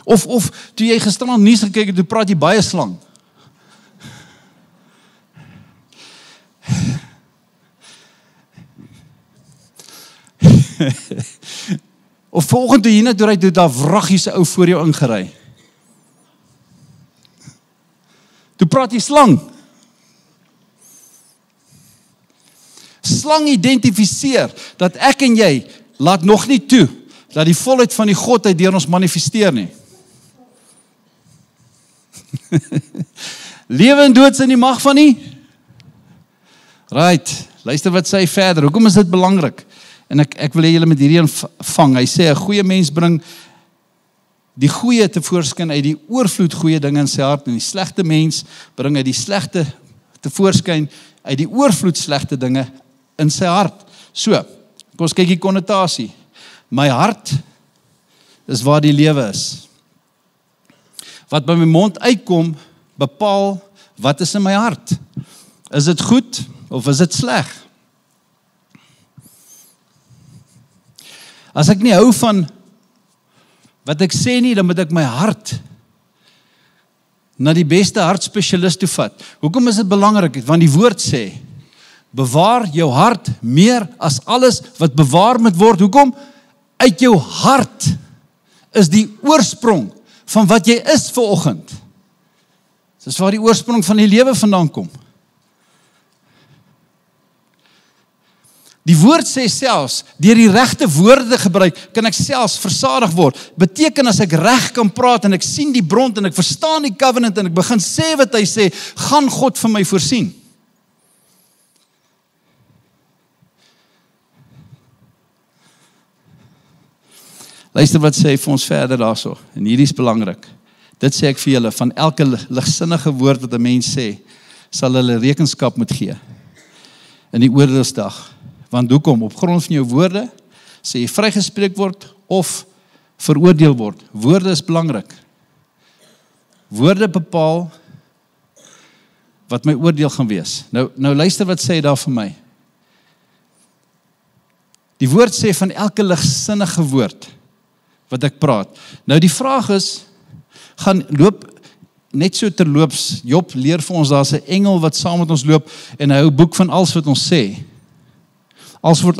Of toe jy gisterand nuus gekyk het, toe praat jy baie slang. Of vanoggend toe hier net deur uit daar wraggies ou voor jou ingery. Toe praat jy slang. Slang identifiseer dat ek en jy laat nog nie toe dat die volheid van die Godheid deur ons manifesteer nie. Lewe en dood is in die mag van nie. Right, luister wat sê hy verder. Hoekom is dit belangrik? En ek wil hê julle met hierdie vang. Hy sê 'n goeie mens bring die goeie tevoorskyn uit die oorvloed goeie dinge in sy hart, en die slegte mens bring uit die slegte tevoorskyn uit die oorvloed slegte dinge in sy hart. So, kom ons kyk die konnotasie. My hart is waar die lewe is. Wat by my mond uitkom, bepaal wat is in my hart. Is dit goed of is dit sleg? As ek nie hou van wat ek sê nie, dan moet ek my hart na die beste hartspesialist toe vat. Hoekom is dit belangrik? Want die woord sê, bewaar jou hart meer as alles wat bewaar moet word. Hoekom? Uit jou hart is die oorsprong van wat jy is vanoggend. Dis waar die oorsprong van die lewe vandaan kom. Die woord sê selfs, deur die regte woorde gebruik, kan ek selfs versadig word. Beteken as ek reg kan praat en ek sien die bron en ek verstaan die covenant en ek begin sê wat hy sê, gaan God vir my voorsien. Luister wat sê hy vir ons verder daarso, en hierdie is belangrik. Dit sê ek vir julle, van elke ligsinnige woord wat 'n mens sê, sal hulle rekenskap moet gee in die oordeelsdag. Want hoekom? Op grond van jou woorde sê jy vrygespreek word of veroordeel word. Woorde is belangrik. Woorde bepaal wat my oordeel gaan wees. Nou luister wat sê hy daar vir my. Die woord sê van elke ligsinnige woord wat ek praat. Nou die vraag is, gaan loop net so terloops, Job leer vir ons, daar's 'n engel wat saam met ons loop en hy hou boek van alles wat ons sê. Alles word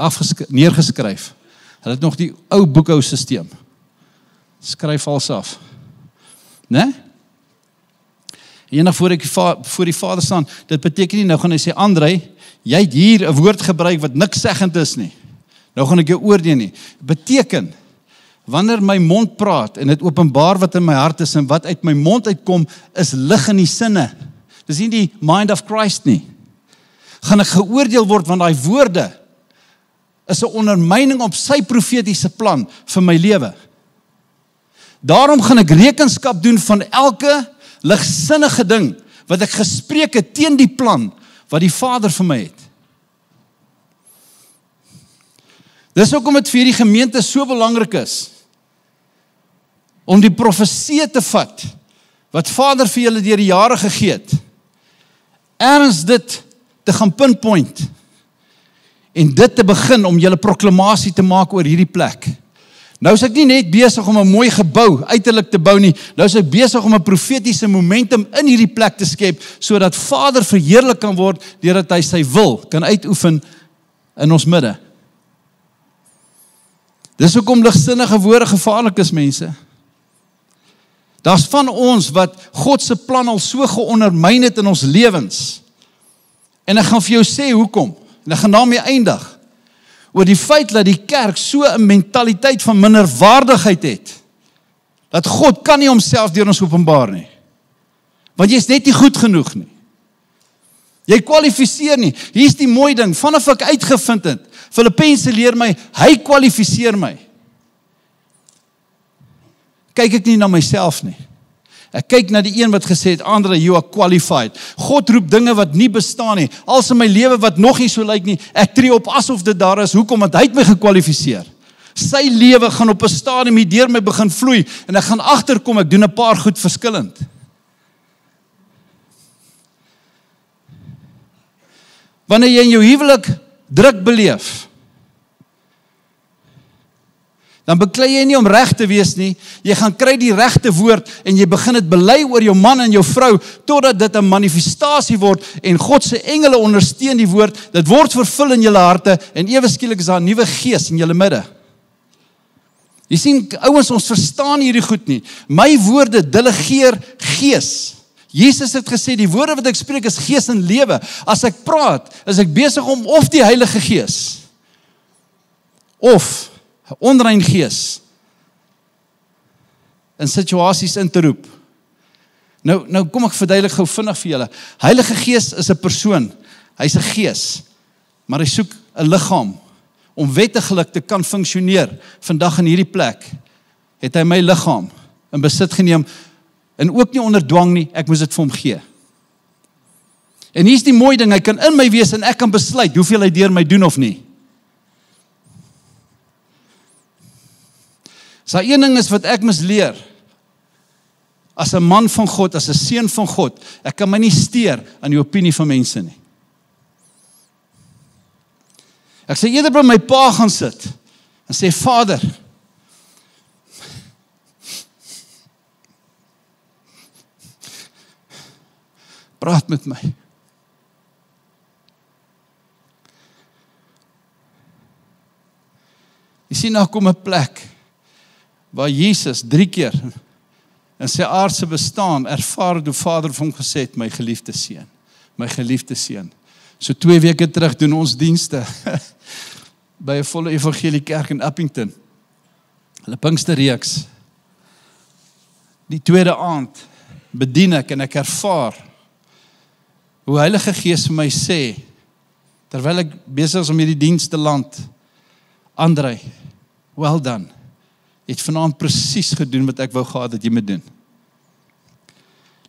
neergeskryf. Hulle het nog die ou boekhousisteem. Skryf alles af. Né? Eendag voor die Vader staan, dit beteken nie, nou gaan hy sê, André, jy het hier 'n woord gebruik wat niks seggend is nie. Nou gaan ek jou oordeel nie. Beteken, wanneer my mond praat en dit openbaar wat in my hart is en wat uit my mond uitkom, is lig in die sinne. Dis nie die mind of Christ nie. Gaan ek geoordeel word want daai woorde is 'n ondermyning op sy profetiese plan vir my lewe. Daarom gaan ek rekenskap doen van elke ligsinnige ding wat ek gespreek het teen die plan wat die Vader vir my het. Dis hoekom dit vir die gemeente so belangrik is om die profeseë te vat wat Vader vir julle deur die jare gegee het. Erns dit te gaan pinpoint en dit te begin om julle proklamasie te maak oor hierdie plek. Nou is ek nie net besig om 'n mooi gebou uiterlik te bou nie, nou is ek besig om 'n profetiese momentum in hierdie plek te skep, sodat Vader verheerlik kan word, deurdat hy sy wil kan uitoefen in ons midde. Dis hoekom ligsinnige woorde gevaarlik is, mense. Daar's van ons wat God se plan al so geondermyn het in ons lewens. En ek gaan vir jou sê hoekom. En ek gaan daarmee eindig. Oor die feit dat die kerk so 'n mentaliteit van minderwaardigheid het. Dat God kan nie homself deur ons openbaar nie. Want jy's net nie goed genoeg nie. Jy kwalifiseer nie. Hier's die mooi ding, vanaf ek uitgevind het, Filippense leer my, hy kwalifiseer my. Kyk ek nie na myself nie. Ek kyk na die een wat gesê het, Andre, you are qualified. God roep dinge wat nie bestaan nie. Als in my lewe wat nog nie so lyk nie, ek tree op asof dit daar is. Hoekom? Want hy het my gekwalifiseer. Sy lewe gaan op 'n stadium hier deur my begin vloei en ek gaan agterkom, ek doen 'n paar goed verskillend. Wanneer jy in jou huwelik druk beleef, Dan beklei jy nie om reg te wees nie, jy gaan kry die regte woord en jy begin dit bely oor jou man en jou vrou, totdat dit 'n manifestasie word en God se engele ondersteun die woord, dit word vervul in julle harte en ewe skielik is daar 'n nuwe gees in julle midde. Jy sien, ouens, ons verstaan hierdie goed nie. My woorde delegeer gees. Jesus het gesê, die woorde wat ek spreek is gees en lewe. As ek praat, is ek besig om of die Heilige Gees, of 'n onrein gees in situasies in te roep. Nou kom ek verduidelik gou vinnig vir julle. Heilige Gees is 'n persoon. Hy's 'n gees, maar hy soek 'n liggaam om wettiglik te kan funksioneer. Vandag in hierdie plek het hy my liggaam in besit geneem en ook nie onder dwang nie, ek moes dit vir hom gee. En hier's die mooi ding, hy kan in my wees en ek kan besluit hoeveel hy deur my doen of nie. So een ding is wat ek mis leer, as 'n man van God, as 'n seun van God, ek kan my nie steur aan die opinie van mense nie. Ek sê eerder by my pa gaan sit, en sê, Vader, praat met my. Jy sien, nou kom 'n plek, waar Jesus 3 keer in sy aardse bestaan ervaar hoe Vader vir hom gesê het, my geliefde seun, my geliefde seun. So 2 weke terug doen ons dienste by 'n volle evangelie kerk in Appington. Hulle Pinksterreeks. Die tweede aand bedien ek en ek ervaar hoe Heilige Gees vir my sê, terwyl ek besig is om hierdie diens te land, Andrei, well done. Jy het vanaand presies gedoen wat ek wou gehad dat jy moet doen.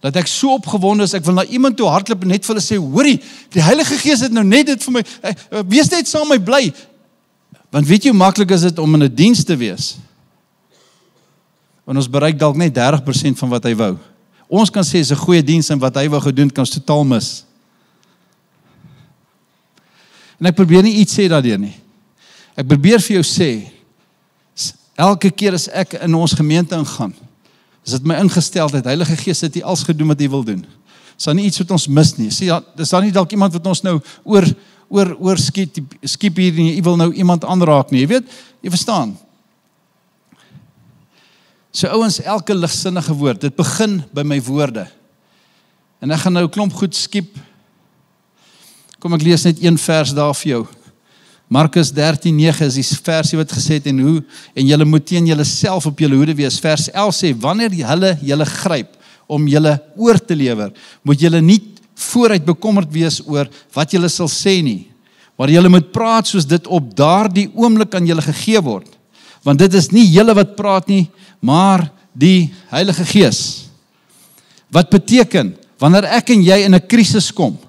Dat ek so opgewonde is, ek wil na iemand toe hardloop en net vir hulle sê, hoorie, die Heilige Gees het nou net dit vir my, wees net saam met my bly. Want weet jy hoe maklik is dit om in 'n diens te wees? Want ons bereik dalk net 30% van wat hy wou. Ons kan sê, is 'n goeie diens en wat hy wou gedoen, kan ons totaal mis. En ek probeer nie iets sê daardeur nie. Ek probeer vir jou sê, elke keer as ek in ons gemeente ingaan, is dit my ingesteldheid, Heilige Gees het hier alles gedoen wat hy wil doen. Is daar nie iets wat ons mis nie? Sê, is daar nie dalk iemand wat ons nou oor skiep hier nie, jy wil nou iemand aanraak nie, jy weet, jy verstaan. So ouens, elke ligsinnige woord, dit begin by my woorde. En ek gaan nou 'n klomp goed skiep. Kom ek lees net 1 vers daar vir jou. Markus 13:9 is die versie wat gesê het, en julle moet teen julle self op julle hoede wees. Vers 11 sê, wanneer hulle julle gryp om julle oor te lewer, moet julle nie vooruit bekommerd wees oor wat julle sal sê nie, maar julle moet praat soos dit op daardie oomblik aan julle gegee word. Want dit is nie julle wat praat nie, maar die Heilige Gees. Wat beteken, wanneer ek en jy in 'n krisis kom,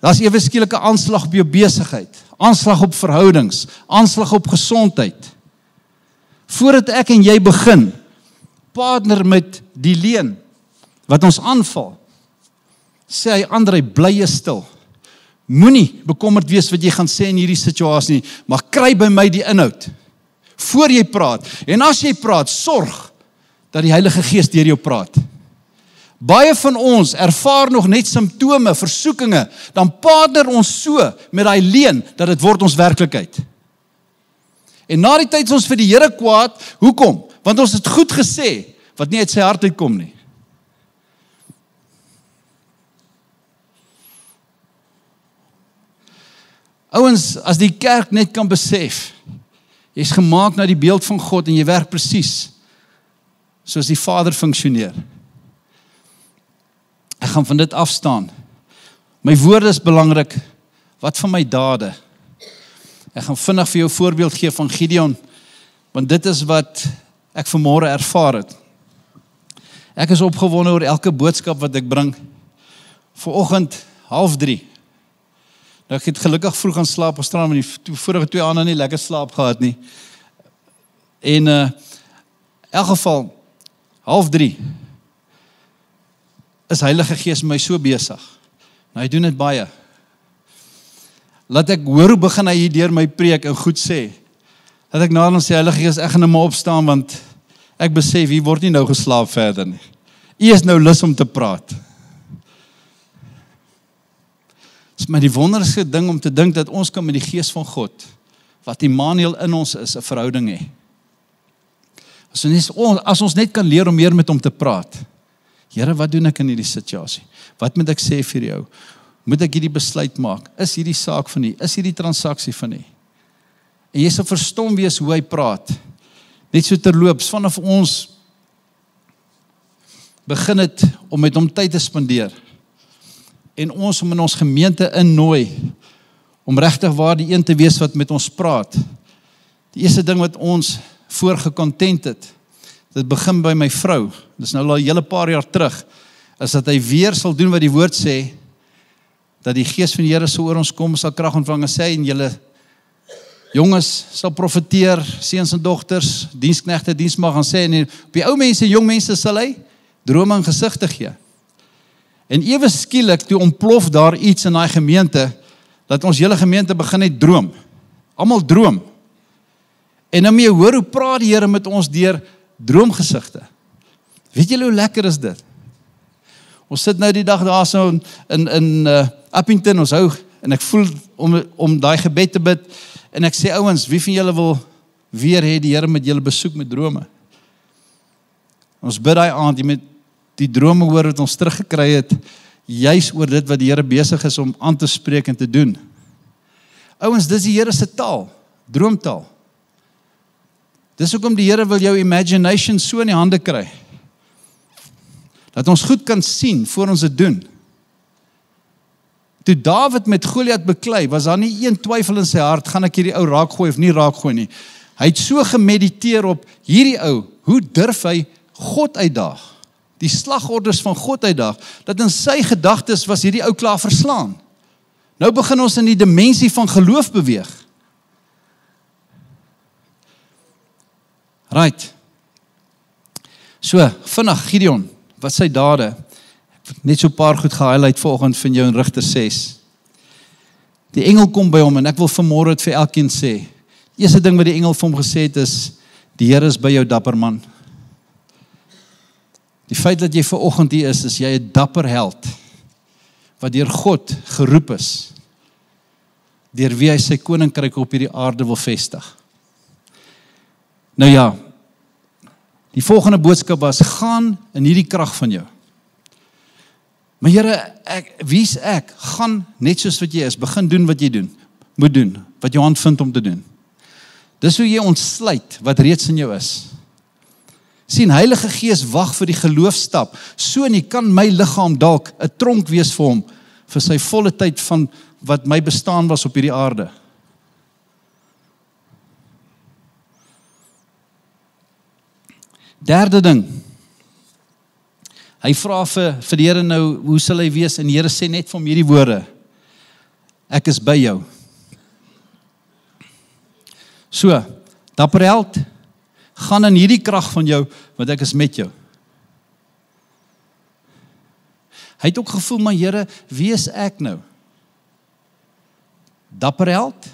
daar's ewe skielike aanslag op jou besigheid, aanslag op verhoudings, aanslag op gesondheid. Voordat ek en jy begin, partner met die leuen, wat ons aanval, sê hy, Andrei, bly jy stil. Moenie bekommerd wees wat jy gaan sê in hierdie situasie nie, maar kry by my die inhoud, voor jy praat. En as jy praat, sorg, dat die Heilige Gees deur jou praat. Baie van ons ervaar nog net simptome, versoekinge, dan partner ons so met daai leuen, dat dit word ons werklikheid. En na die tyd is ons vir die Here kwaad, hoekom? Want ons het goed gesê, wat nie uit sy hart uitkom nie. Ouens, as die kerk net kan besef, jy is gemaak na die beeld van God, en jy werk presies, soos die Vader funksioneer. Ek gaan van dit afstaan. My woorde is belangrik, wat van my dade? Ek gaan vinnig vir jou voorbeeld gee van Gideon, want dit is wat ek vanmôre ervaar het. Ek is opgewonde oor elke boodskap wat ek bring. Vanoggend 2:30. Nou ek het gelukkig vroeg gaan slaap gisteraan, maar die vorige 2 aande nie lekker slaap gehad nie. En in elk geval 2:30 is Heilige Gees my so besig. Nou hy doen dit baie. Laat ek hoor hoe begin hy hier deur my preek en goed sê. dat ek na dan sê, Heilige Gees, ek gaan nou maar opstaan, want ek besef, hier word nie nou geslaap verder nie. Hier is nou lus om te praat. Dit is my die wonderlikste ding om te dink dat ons kan met die Gees van God, wat Immanuel in ons is, 'n verhouding hê. As ons net kan leer om meer met hom te praat. Here, wat doen ek in hierdie situasie? Wat moet ek sê vir jou? Moet ek hierdie besluit maak? Is hierdie saak van nie? Is hierdie transaksie van nie? En jy sal verstom wees hoe hy praat. Net so terloops, vanaf ons begin het om met hom tyd te spandeer. En ons om in ons gemeente innooi, om regtig waar die een te wees wat met ons praat. Die eerste ding wat ons voorgecontent het, dit begin by my vrou, dis nou al 'n hele paar jaar terug, is dat hy weer sal doen wat die woord sê, dat die Gees van die Here sal oor ons kom, sal krag ontvang, en sê, en julle jonges sal profeteer, seuns en dogters, diensknegte, diensmag gaan sê, en op die ou mense, jong mense sal hy drome en gesigte gee. En ewe skielik, toe ontplof daar iets in daai gemeente, dat ons hele gemeente begin net droom. Almal droom. En dan moet jy hoor hoe praat die Here met ons deur droomgesigte. Weet julle hoe lekker is dit? Ons sit nou die dag daar so in Uppington, ons hou, en ek voel om daai gebed te bid, en ek sê ouens, wie van julle wil weer hê die Here met julle besoek met drome? Ons bid daai aand, jy met die drome hoor wat ons teruggekry het, juis oor dit wat die Here besig is om aan te spreek en te doen. Ouens, dis die Here se taal, droomtaal. Dis hoekom die Here wil jou imagination so in die hande kry. Dat ons goed kan sien voor ons dit doen. Toe Dawid met Goliat beklei, was daar nie een twyfel in sy hart, gaan ek hierdie ou raakgooi of nie raakgooi nie. Hy het so gemediteer op hierdie ou, hoe durf hy God uitdaag? Die slagorders van God uitdaag, dat in sy gedagtes was hierdie ou klaar verslaan. Nou begin ons in die dimensie van geloof beweeg. Right. So, vinnig, Gideon, wat sy dade? Ek het net so 'n paar goed gehighlight vanoggend van jou in Rigter 6. Die engel kom by hom en ek wil vanmôre dit vir elkeen sê. Die eerste ding wat die engel vir hom gesê het is, die Here is by jou, dapper man. Die feit dat jy vanoggend hier is jy 'n dapper held, wat deur God geroep is, deur wie hy sy koninkryk op hierdie aarde wil vestig. Nou ja, die volgende boodskap was, gaan in hierdie krag van jou. Maar Here, wie is ek? Gaan net soos wat jy is, begin doen wat jy moet doen, wat jou hand vind om te doen. Dis hoe jy ontsluit wat reeds in jou is. Sien, Heilige Gees wag vir die geloofstap, so nie kan my liggaam dalk 'n tronk wees vir hom, vir sy volle tyd van wat my bestaan was op hierdie aarde. Derde ding, hy vra vir die Here nou, hoe sal hy wees, en die Here sê net vir hom hierdie woorde, ek is by jou. So, dapper held, gaan in hierdie krag van jou, want ek is met jou. Hy het ook gevoel, maar Here, wie is ek nou? Dapper held?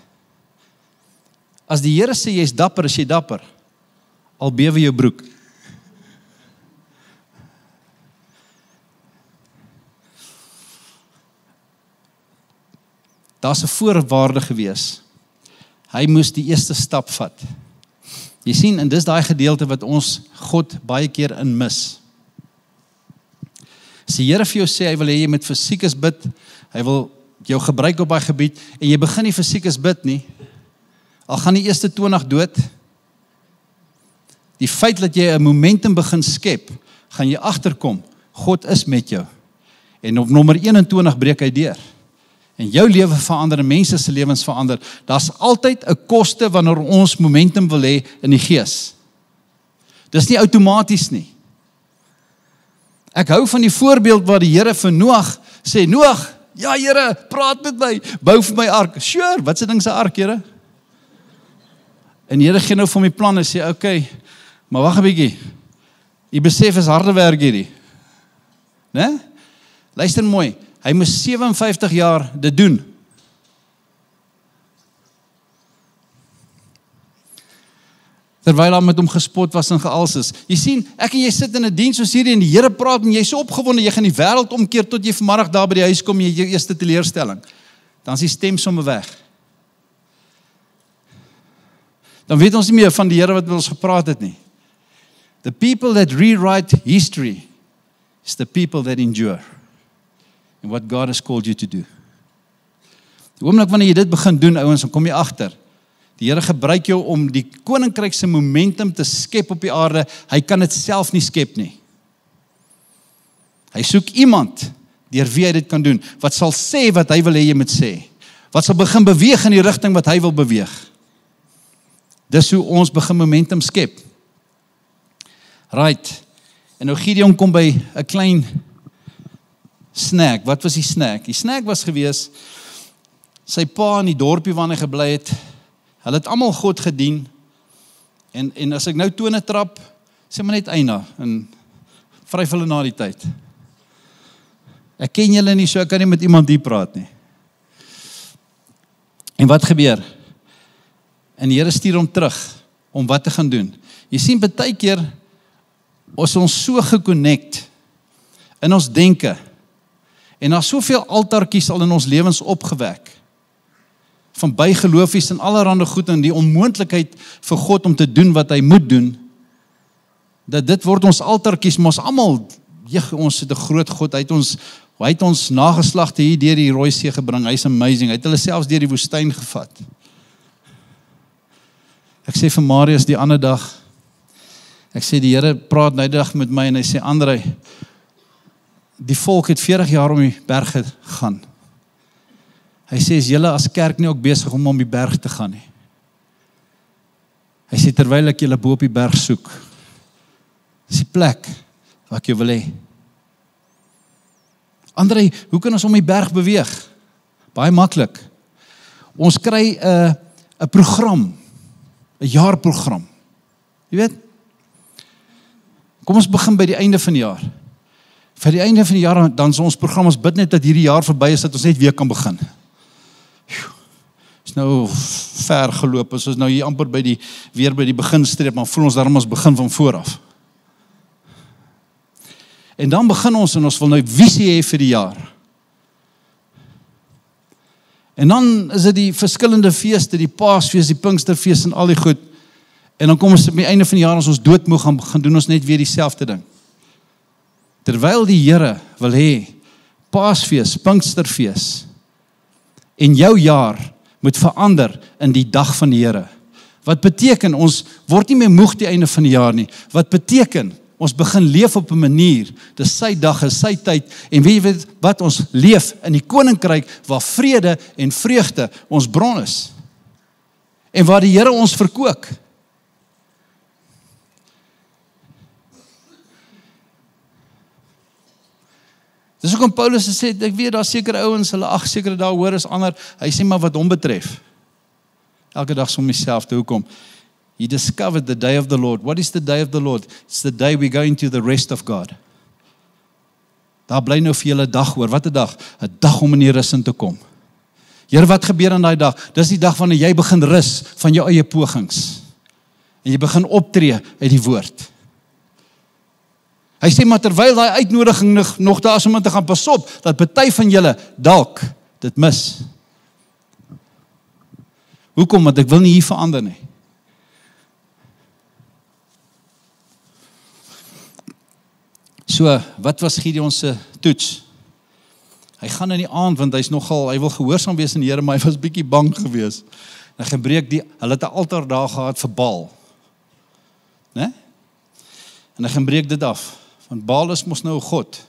As die Here sê, jy is dapper, is jy dapper. Al bewe jou broek. Daar's 'n voorwaarde gewees. Hy moes die eerste stap vat. Jy sien, en dis daai gedeelte wat ons God baie keer in mis. As die Here vir jou sê, hy wil hê jy moet vir siekes bid, hy wil jou gebruik op daai gebied, en jy begin nie vir siekes bid nie, al gaan die eerste 20 dood, die feit dat jy 'n momentum begin skep, gaan jy agterkom, God is met jou, en op nommer 21 breek hy deur, en jou lewe verander, en mense se lewens verander. Daar's altyd 'n koste wanneer ons momentum wil hê in die gees. Dis nie outomaties nie. Ek hou van die voorbeeld waar die Here vir Noag sê, Noag, ja Here, praat met my, bou vir my ark. Sure, wat se ding se ark, Here? En die Here gee nou vir my plan en sê, okay, maar wag 'n bietjie. Jy besef is harde werk hierdie. Né? Luister mooi. Hy moes 57 jaar dit doen. terwyl hy met hom gespot was en geals is. Jy sien, ek en jy sit in 'n diens soos hierdie en die Here praat en jy is so opgewonde, jy gaan die wêreld omkeer tot jy vanmiddag daar by die huis kom, jy jou eerste teleurstelling. Dan is die stem sommer weg. Dan weet ons nie meer van die Here wat met ons gepraat het nie. The people that rewrite history is the people that endure in what God has called you to do. Die oomblik wanneer jy dit begin doen, ouens, dan kom jy agter. Die Here gebruik jou om die koninkryk se momentum te skep op die aarde. Hy kan dit self nie skep nie. Hy soek iemand deur wie hy dit kan doen, wat sal sê wat hy wil hê jy moet sê. Wat sal begin beweeg in die rigting wat hy wil beweeg. Dis hoe ons begin momentum skep. Right. En nou Gideon kom by 'n klein snack. Wat was die snack? Die snack was gewees, sy pa in die dorpie waar hy gebly het, hulle het almal God gedien, en as ek nou tone trap, sê maar net eina, en vryf hulle na die tyd. Ek ken julle nie, so ek kan nie met iemand hier praat nie. En wat gebeur? En die Here stuur hom terug, om wat te gaan doen. Jy sien, baie keer, ons so geconnect, in ons denke, en daar soveel altaartjies al in ons lewens opgewek, van bygeloofies en allerhande goed, en die onmoontlikheid vir God om te doen wat hy moet doen, dat dit word ons altaartjies, maar ons almal, ons het 'n groot God, hy het ons nageslagte hier deur die Rooi See gebring, hy is amazing, hy het hulle selfs deur die woestyn gevat. Ek sê vir Marius die ander dag, ek sê die Here praat nou die dag met my en hy sê, André, die volk het 40 jaar om die berg gegaan. Hy sê, is julle as kerk nie ook besig om die berg te gaan nie? Hy sê, terwyl ek julle bo op die berg soek, is die plek wat ek jou wil hê. André, hoe kan ons om die berg beweeg? Baie maklik. Ons kry 'n program, 'n jaarprogram. Jy weet, kom ons begin by die einde van die jaar. Vir die einde van die jaar, dan is ons program, ons bid net dat hierdie jaar verby is, dat ons net weer kan begin. Is nou ver geloop, ons is nou hier amper weer by die beginstreep, maar voel ons daarom ons begin van vooraf. En dan begin ons, en ons wil nou visie hê vir die jaar. En dan is dit die verskillende feeste, die Paasfees, die Pinksterfees en al die goed. En dan kom ons op die einde van die jaar, as ons doodmoeg gaan doen ons net weer dieselfde ding. Terwyl die Here wil hê, Paasfees, Pinksterfees, en jou jaar moet verander in die dag van die Here. Wat beteken, ons word nie meer moeg die einde van die jaar nie. Wat beteken, ons begin leef op 'n manier, dis sy dag, is sy tyd, en weet jy wat, ons leef in die koninkryk, waar vrede en vreugde ons bron is. En waar die Here ons verkoop. Dis ook om Paulus gesê, ek weet daar sekere ouens, hulle sekere daar hoor is ander, hy sê maar wat hom betref. Elke dag som myself te hoekom. He discovered the day of the Lord. What is the day of the Lord? It's the day we go into the rest of God. Daar bly nou vir julle 'n dag oor. Wat 'n dag? 'n Dag om in die rus in te kom. Here, wat gebeur aan daai dag? Dis die dag wanneer jy begin rus van jou eie pogings. En jy begin optree uit die woord. Hy sê, maar terwyl daai uitnodiging nog daar is om te gaan pas op, dat party van julle dalk dit mis. Hoekom? Want ek wil nie hier verander nie. So, wat was Gideon se toets? Hy gaan in die aand, want hy wil gehoorsaam wees aan die Here, maar hy was bietjie bang gewees. En hy gebreek hulle het 'n altaar daar gehad vir Baal. Né? En hy gebreek dit af, want Baal is mos nou 'n god.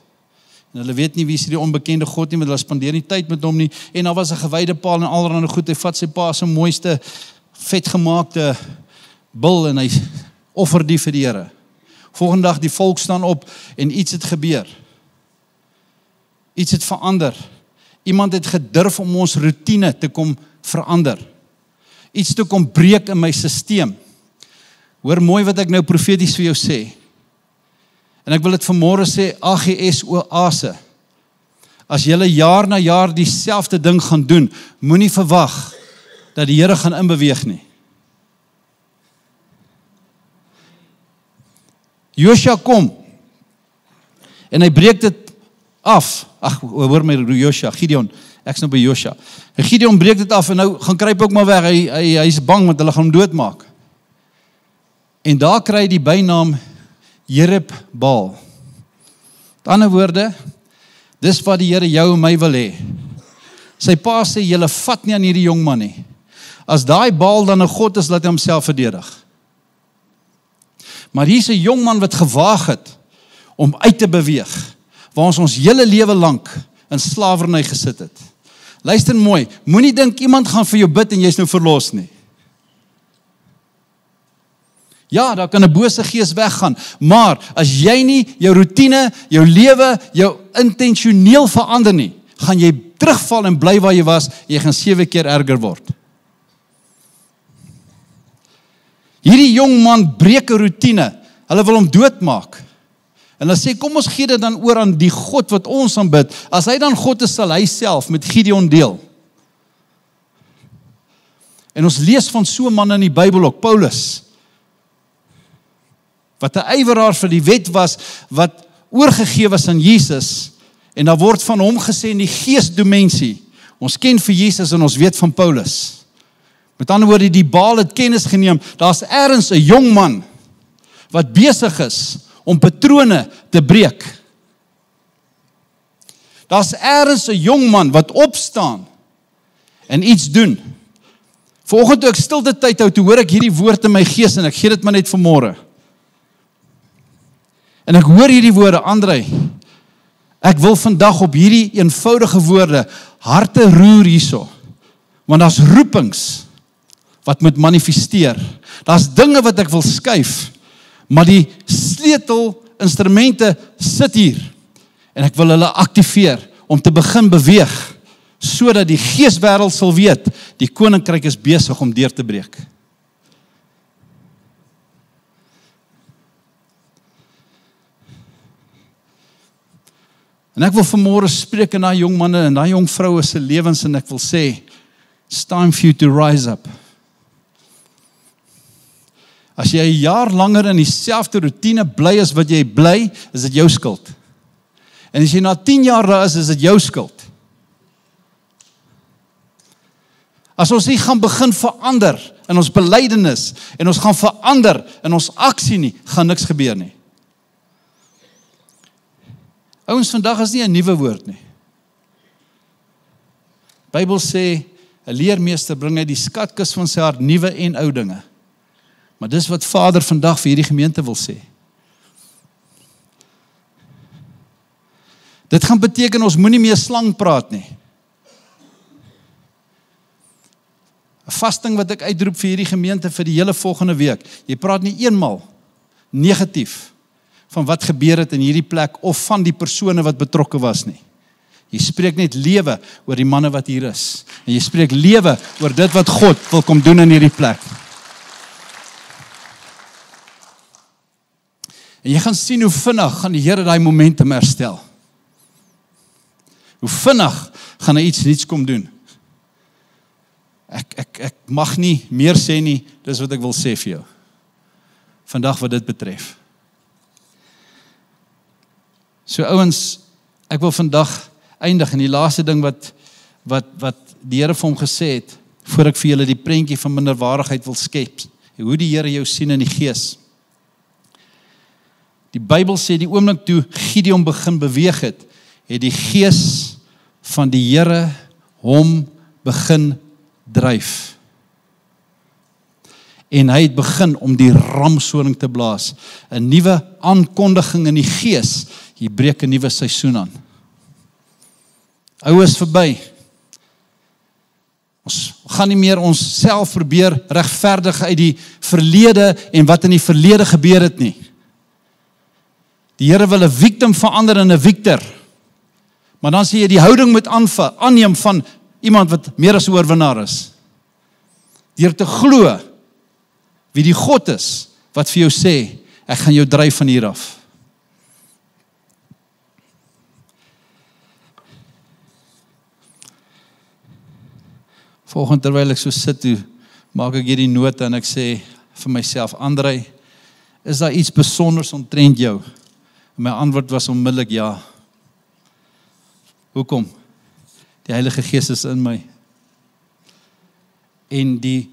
En hulle weet nie wie is die onbekende god nie, maar hulle spandeer nie tyd met hom nie. En daar was 'n gewyde paal en allerhande goed. Hy vat sy pa se mooiste vetgemaakte bul en hy offer die vir die Here. Volgende dag die volk staan op en iets het gebeur. Iets het verander. Iemand het gedurf om ons routine te kom verander. Iets te kom breek in my stelsel. Hoor mooi wat ek nou profeties vir jou sê. En ek wil dit vanmôre sê, AGS Oase. As julle jaar na jaar dieselfde ding gaan doen, moenie verwag dat die Here gaan inbeweeg nie. Josua kom, en hy breek dit af. Ag, hoor my Josua, Gideon, ek's nou by Josua. En Gideon breek dit af, en nou gaan kruip ook maar weg, hy is bang, want hulle gaan hom doodmaak. En daar kry hy die bynaam Jerub-Baal. Met ander woorde, dis wat die Here jou en my wil hê. Sy pa sê, julle vat nie aan hierdie jong man nie. As daai Baal dan 'n God is, laat hy homself verdedig. Maar hier's 'n jong man wat gewaag het om uit te beweeg, waar ons hele lewe lank in slawerny gesit het. Luister mooi, moenie dink iemand gaan vir jou bid en jy's nou verlos nie. Ja, daar kan 'n bose gees weggaan, maar as jy nie jou roetine, jou lewe, jou intentioneel verander nie, gaan jy terugval en bly waar jy was, en jy gaan 7 keer erger word. Hierdie jong man breek 'n roetine, hulle wil hom doodmaak. En hulle sê, kom ons gee dit dan oor aan die God wat ons aanbid. As hy dan God is, sal hy self met Gideon deel. En ons lees van so 'n man in die Bybel ook, Paulus, wat 'n ywerhaar vir die wet was, wat oorgegee was aan Jesus, en daar word van hom gesê in die geesdimensie. Ons ken vir Jesus en ons weet van Paulus. Met ander woorde, die Baal het kennis geneem, daar's ergens 'n jong man wat besig is om patrone te breek. Daar's ergens 'n jong man wat opstaan en iets doen. Vanoggend toe ek stilte tyd hou, toe hoor ek hierdie woord in my gees en ek gee dit maar net vanmôre. En ek hoor hierdie woorde, Andrei, ek wil vandag op hierdie eenvoudige woorde harte roer hierso, want daar's roepings wat moet manifesteer. Daar's dinge wat ek wil skuif, maar die sleutelinstrumente sit hier, en ek wil hulle aktiveer, om te begin beweeg, sodat die geeswêreld sal weet, die koninkryk is besig om deur te breek. En ek wil vanmôre spreek in daai jong manne en daai jong vroue se lewens, en ek wil sê, it's time for you to rise up. As jy 'n jaar langer in dieselfde roetine bly as wat jy bly, is dit jou skuld. En as jy na 10 jaar daar is dit jou skuld. As ons nie gaan begin verander in ons belydenis, en ons gaan verander in ons aksie nie, gaan niks gebeur nie. Ouens, vandag is nie 'n nuwe woord nie. Die Bybel sê, 'n leermeester bring uit die skatkis van sy hart nuwe en ou dinge. Maar dis wat Vader vandag vir hierdie gemeente wil sê. Dit gaan beteken ons moenie meer slang praat nie. 'n Vasting wat ek uitroep vir hierdie gemeente vir die hele volgende week. Jy praat nie eenmal negatief van wat gebeur het in hierdie plek of van die persone wat betrokke was nie. Jy spreek net lewe oor die manne wat hier is. En jy spreek lewe oor dit wat God wil kom doen in hierdie plek. En jy gaan sien hoe vinnig gaan die Here daai momentum herstel. Hoe vinnig gaan hy iets nuuts kom doen. Ek mag nie meer sê nie, dis wat ek wil sê vir jou. Vandag wat dit betref. So ouens, ek wil vandag eindig en die laaste ding wat die Here vir hom gesê het, voor ek vir julle die prentjie van minderwaardigheid wil skep, hoe die Here jou sien in die gees. Die Bybel sê die oomblik toe Gideon begin beweeg het die gees van die Here hom begin dryf. En hy het begin om die ramshoring te blaas. 'n Nuwe aankondiging in die gees. Hier breek 'n nuwe seisoen aan. Ou is verby. Ons gaan nie meer ons self probeer regverdig uit die verlede en wat in die verlede gebeur het nie. Die Here wil 'n victim verander in 'n victor. Maar dan sê jy die houding moet aanneem van iemand wat meer as 'n oorwinnaar is. Deur te glo wie die God is wat vir jou sê, ek gaan jou dryf van hier af. Volgende terwyl ek so sit, maak ek hierdie nota en ek sê vir myself, Andrei, is daar iets besonders omtrent jou? En my antwoord was onmiddellik ja. Hoekom? Die Heilige Gees is in my. En die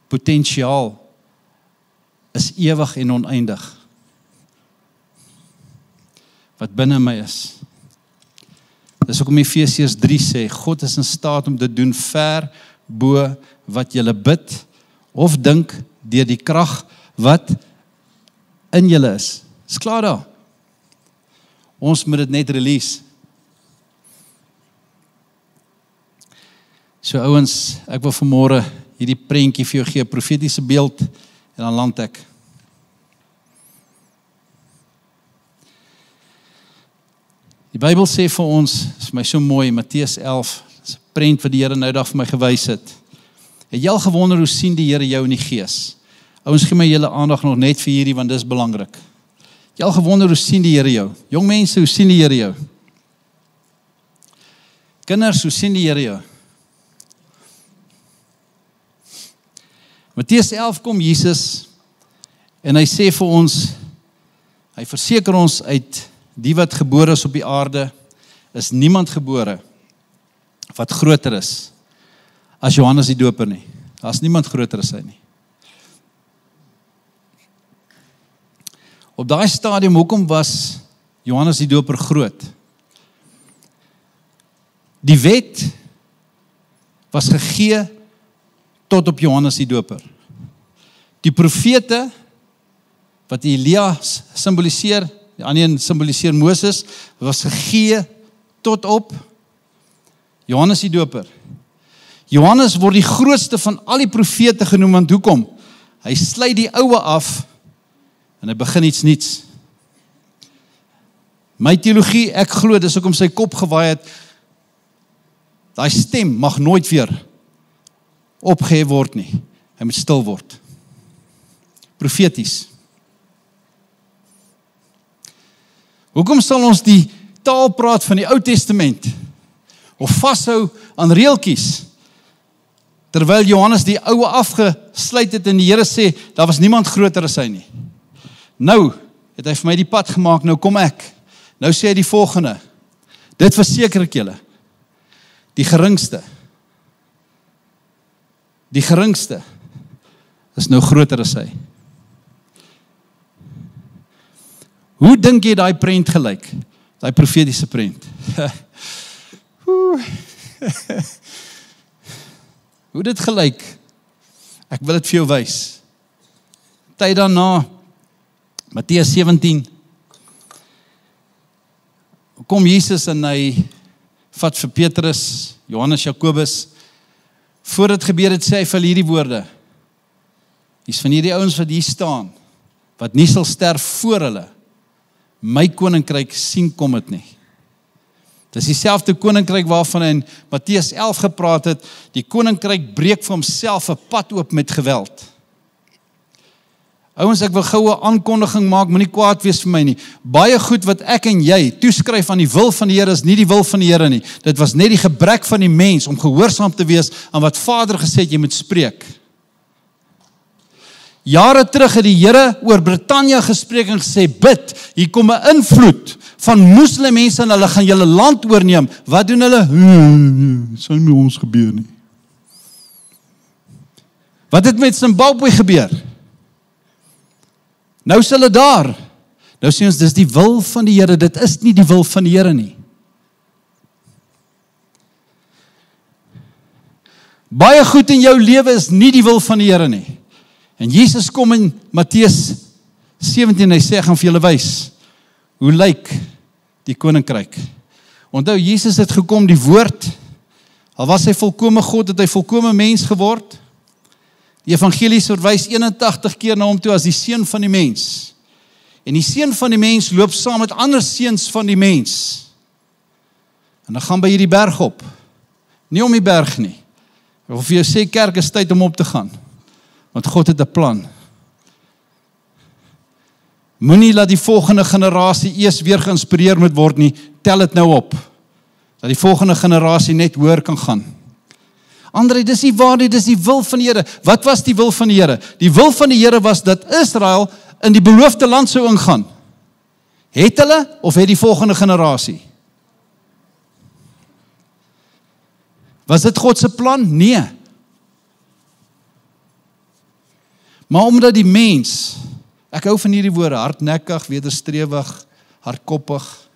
potensiaal is ewig en oneindig. Wat binne my is. Dis hoekom Efesiërs 3 sê, God is in staat om te doen ver bo wat julle bid of dink deur die krag wat in julle is. Dis klaar daar. Ons moet dit net release. So ouens, ek wil vanmôre hierdie prentjie vir jou gee, profetiese beeld, en dan land ek. Die Bybel sê vir ons, is my so mooi, Matteus 11, dis 'n prent wat die Here nou dag vir my gewys het. Het jy al gewonder hoe sien die Here jou in die gees? Ouens, gee my julle aandag nog net vir hierdie, want dis belangrik. Het jy al gewonder hoe sien die Here jou? Jong mense, hoe sien die Here jou? Kinders, hoe sien die Here jou? Matteus 11 kom Jesus en hy sê vir ons, hy verseker ons uit die wat gebore is op die aarde, is niemand gebore wat groter is as Johannes die Doper nie. Daar is niemand groter as hy nie. Op daai stadium, hoekom was Johannes die Doper groot? Die wet was gegee tot op Johannes die Doper. Die profete, wat Elia symboliseer, die ander een symboliseer Moses, was gegee tot op Johannes die Doper. Johannes word die grootste van al die profete genoem, want hoekom? Hy sluit die oue af, en hy begin iets niets. My teologie, ek glo, dis hoekom sy kop gewaai het, daai stem mag nooit weer opgehef word nie. Hy moet stil word. Profeties. Hoekom sal ons die taal praat van die Ou Testament? Of vashou aan reeltjies? Terwyl Johannes die oue afgesluit het en die Here sê, daar was niemand groter as hy nie. Nou het hy vir my die pad gemaak, nou kom ek. Nou sê hy die volgende. Dit verseker ek julle. Die geringste is nou groter as hy. Hoe dink jy daai prent gelyk? Daai profetiese prent. Hoe dit gelyk? Ek wil dit vir jou wys. Tyd daarna, Matteus 17, kom Jesus en hy vat vir Petrus, Johannes, Jakobus. Voor dit gebeur het, sê hy vir hierdie woorde. Hier's van hierdie ouens wat hier staan, wat nie sal sterf voor hulle my koninkryk sien kom het nie. Dis dieselfde koninkryk waarvan hy in Matteus 11 gepraat het, die koninkryk breek vir homself 'n pad oop met geweld. Ouens, ek wil gou 'n aankondiging maak, moenie kwaad wees vir my nie. Baie goed wat ek en jy toeskryf aan die wil van die Here is nie die wil van die Here nie. Dit was net die gebrek van die mens om gehoorsaam te wees aan wat Vader gesê het jy moet spreek. Jare terug het die Here oor Britannia gespreek en gesê, bid, hier kom 'n invloed van moslimmense en hulle gaan julle land oorneem. Wat doen hulle? Dit sal nie met ons gebeur nie. Wat het met Zimbabwe gebeur? Nou is hulle daar. Nou sê ons, dis die wil van die Here, dit is nie die wil van die Here nie. Baie goed in jou lewe is nie die wil van die Here nie. En Jesus kom in Matteus 17, hy sê, ek gaan vir julle wys, hoe lyk die koninkryk? Onthou, Jesus het gekom, die woord, al was hy volkome God, het hy volkome mens geword. Die evangelies verwys 81 keer na hom toe as die seun van die mens. En die seun van die mens loop saam met ander seuns van die mens. En dan gaan by hierdie berg op. Nie om die berg nie. Ek wil vir jou sê, kerk is tyd om op te gaan. Want God het 'n plan. Moenie laat die volgende generasie eers weer geïnspireer moet word nie. Tel dit nou op. Dat die volgende generasie net hoor kan gaan. André, dis die wil van die Here. Wat was die wil van die Here? Die wil van die Here was dat Israel in die beloofde land sou ingaan? Het hulle of het die volgende generasie? Was dit God se plan? Nee. Maar omdat die mens, ek hou van hierdie woorde, hardnekkig, wederstrewig, hardkoppig,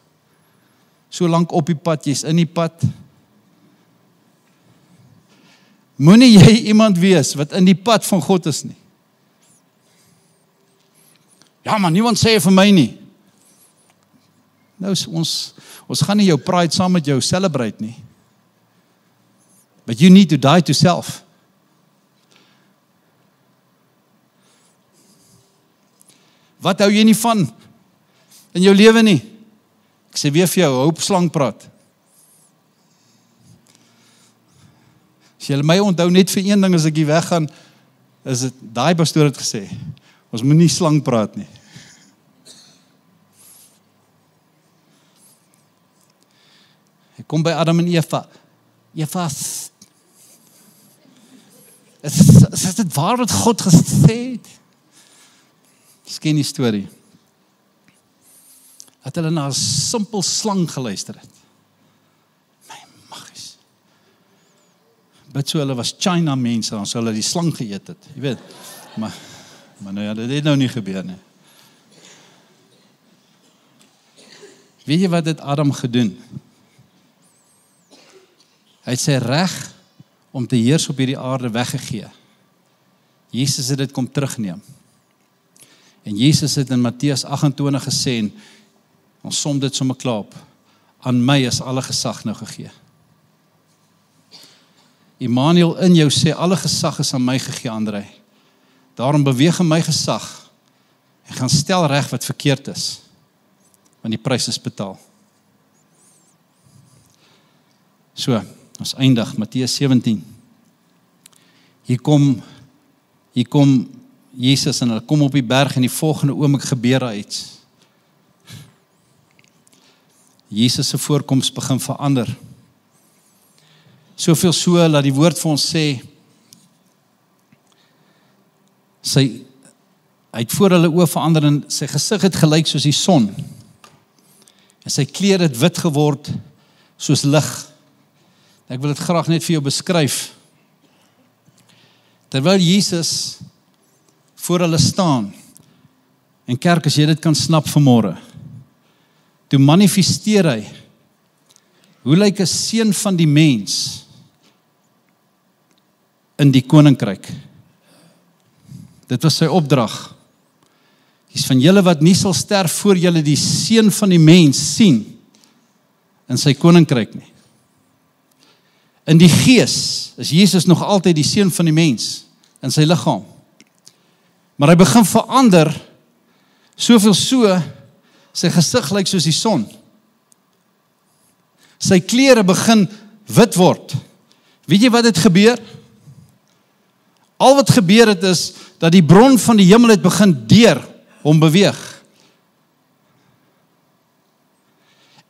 so lank op die pad, jy's in die pad. Moenie jy iemand wees wat in die pad van God is nie. Ja, maar niemand sê vir my nie. Nou, ons gaan nie jou pride saam met jou celebrate nie. But you need to die to self. Wat hou jy nie van in jou lewe nie? Ek sê weer vir jou, hou op slangpraat. As jy my onthou net vir een ding as ek hier weggaan, is dit, daai pastoor het gesê, ons moet nie slang praat nie. Hy kom by Adam en Eva. Eva, is dit waar wat God gesê het? Dis ken die storie. Dat hulle na 'n simpel slang geluister het. My maggies. Bid so hulle was China mense, dan sou hulle die slang geëet het, jy weet. Maar nou ja, dit het nou nie gebeur nie. Weet jy wat het Adam gedoen? Hy het sy reg om te heers op hierdie aarde weggegee. Jesus het dit kom terugneem. En Jesus het in Matteus 28 gesê, en ons som dit sommer klaar op, aan my is alle gesag nou gegee. Immanuel in jou sê, alle gesag is aan my gegee, André. Daarom beweeg in my gesag, en gaan stel reg wat verkeerd is, want die prys is betaal. So, ons eindig, Matteus 17. Hier kom Jesus en hulle kom op die berg en die volgende oomblik gebeur daar iets. Jesus se voorkoms begin verander. Soveel so dat die woord vir ons sê, hy het voor hulle oë verander en sy gesig het gelyk soos die son. En sy klere het wit geword soos lig. Ek wil dit graag net vir jou beskryf. Terwyl Jesus voor hulle staan, en kerk, as jy dit kan snap vanmôre, toe manifesteer hy, hoe lyk 'n seun van die mens in die koninkryk? Dit was sy opdrag. Dis van julle wat nie sal sterf voor julle die seun van die mens sien in sy koninkryk nie. In die gees is Jesus nog altyd die seun van die mens in sy liggaam. Maar hy begin verander, soveel so, sy gesig lyk soos die son. Sy klere begin wit word. Weet jy wat het gebeur? Al wat gebeur het is, dat die bron van die hemel het begin deur hom beweeg.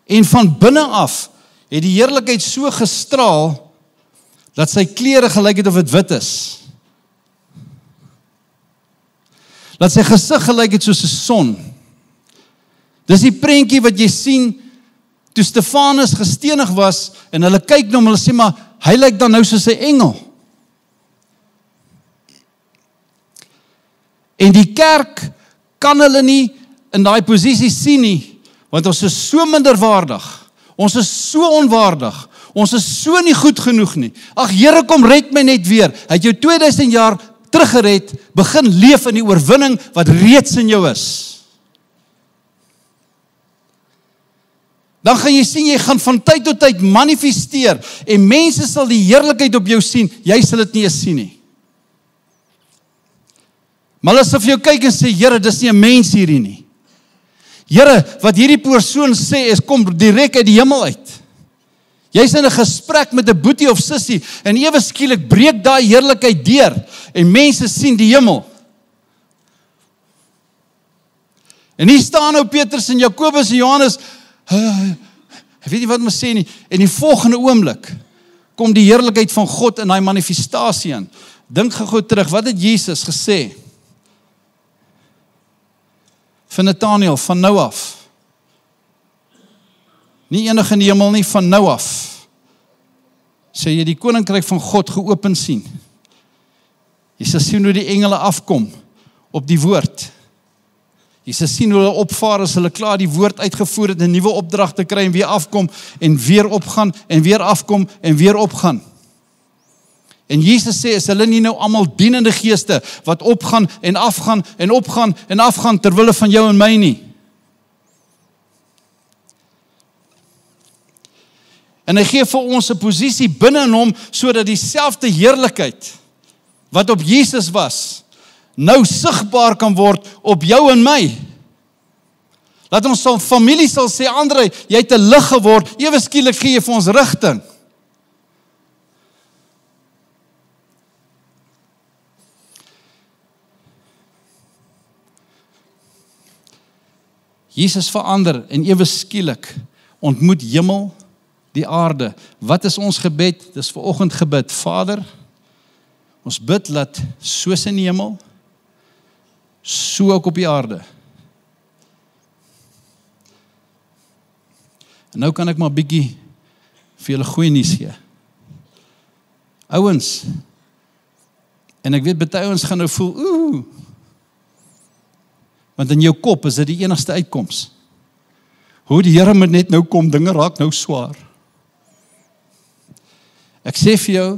En van binne af het die heerlikheid so gestraal, dat sy klere gelyk het of dit wit is. Dat sy gesig gelyk het soos 'n son. Dis die prentjie wat jy sien, toe Stefanus gestenig was, en hulle kyk na hom, hulle sê, maar hy lyk dan nou soos 'n engel. En die kerk kan hulle nie in daai posisie sien nie, want ons is so minderwaardig, ons is so onwaardig, ons is so nie goed genoeg nie. Ag Here, kom red my net weer. Hy het jou 2000 jaar teruggered, begin leef in die oorwinning wat reeds in jou is. Dan gaan jy sien, jy gaan van tyd tot tyd manifesteer, en mense sal die heerlikheid op jou sien, jy sal dit nie eens sien nie. Maar as of jy kyk en sê, Here, dis nie 'n mens hierdie nie. Here, wat hierdie persoon sê, is kom direk uit die hemel uit. Jy's in 'n gesprek met 'n boetie of sussie, en ewe skielik breek daai heerlikheid deur, en mense sien die hemel. En hier staan nou Petrus en Jakobus en Johannes, ek weet nie wat moet sê nie, en die volgende oomblik kom die heerlikheid van God in daai manifestasie aan. Dink gou terug, wat het Jesus gesê? vir Nathanael van nou af. Nie enige in die hemel nie, van nou af. Sê jy die koninkryk van God geopen sien. Jy sal sien hoe die engele afkom op die woord. Jy sal sien hoe hulle opvaar as hulle klaar die woord uitgevoer het, 'n nuwe opdrag te kry en weer afkom en weer opgaan en weer afkom en weer opgaan. En Jesus sê, is hulle nie nou almal dienende geeste wat opgaan en afgaan en opgaan en afgaan ter wille van jou en my nie? En hy gee vir ons 'n posisie binne in hom sodat dieselfde heerlikheid wat op Jesus was, nou sigbaar kan word op jou en my. Laat ons so familie sal sê, André, jy het 'n lig geword, ewe skielik gee jy vir ons rigting. Jesus verander en ewe skielik ontmoet hemel die aarde. Wat is ons gebed? Dis vanoggend gebed. Vader, ons bid dat soos in die hemel, so ook op die aarde. En nou kan ek maar bietjie vir julle goeie nuus gee. Ouens, en ek weet baie ouens gaan nou voel, want in jou kop is dit die enigste uitkoms. Hoe die Here moet net nou kom, dinge raak nou swaar. Ek sê vir jou,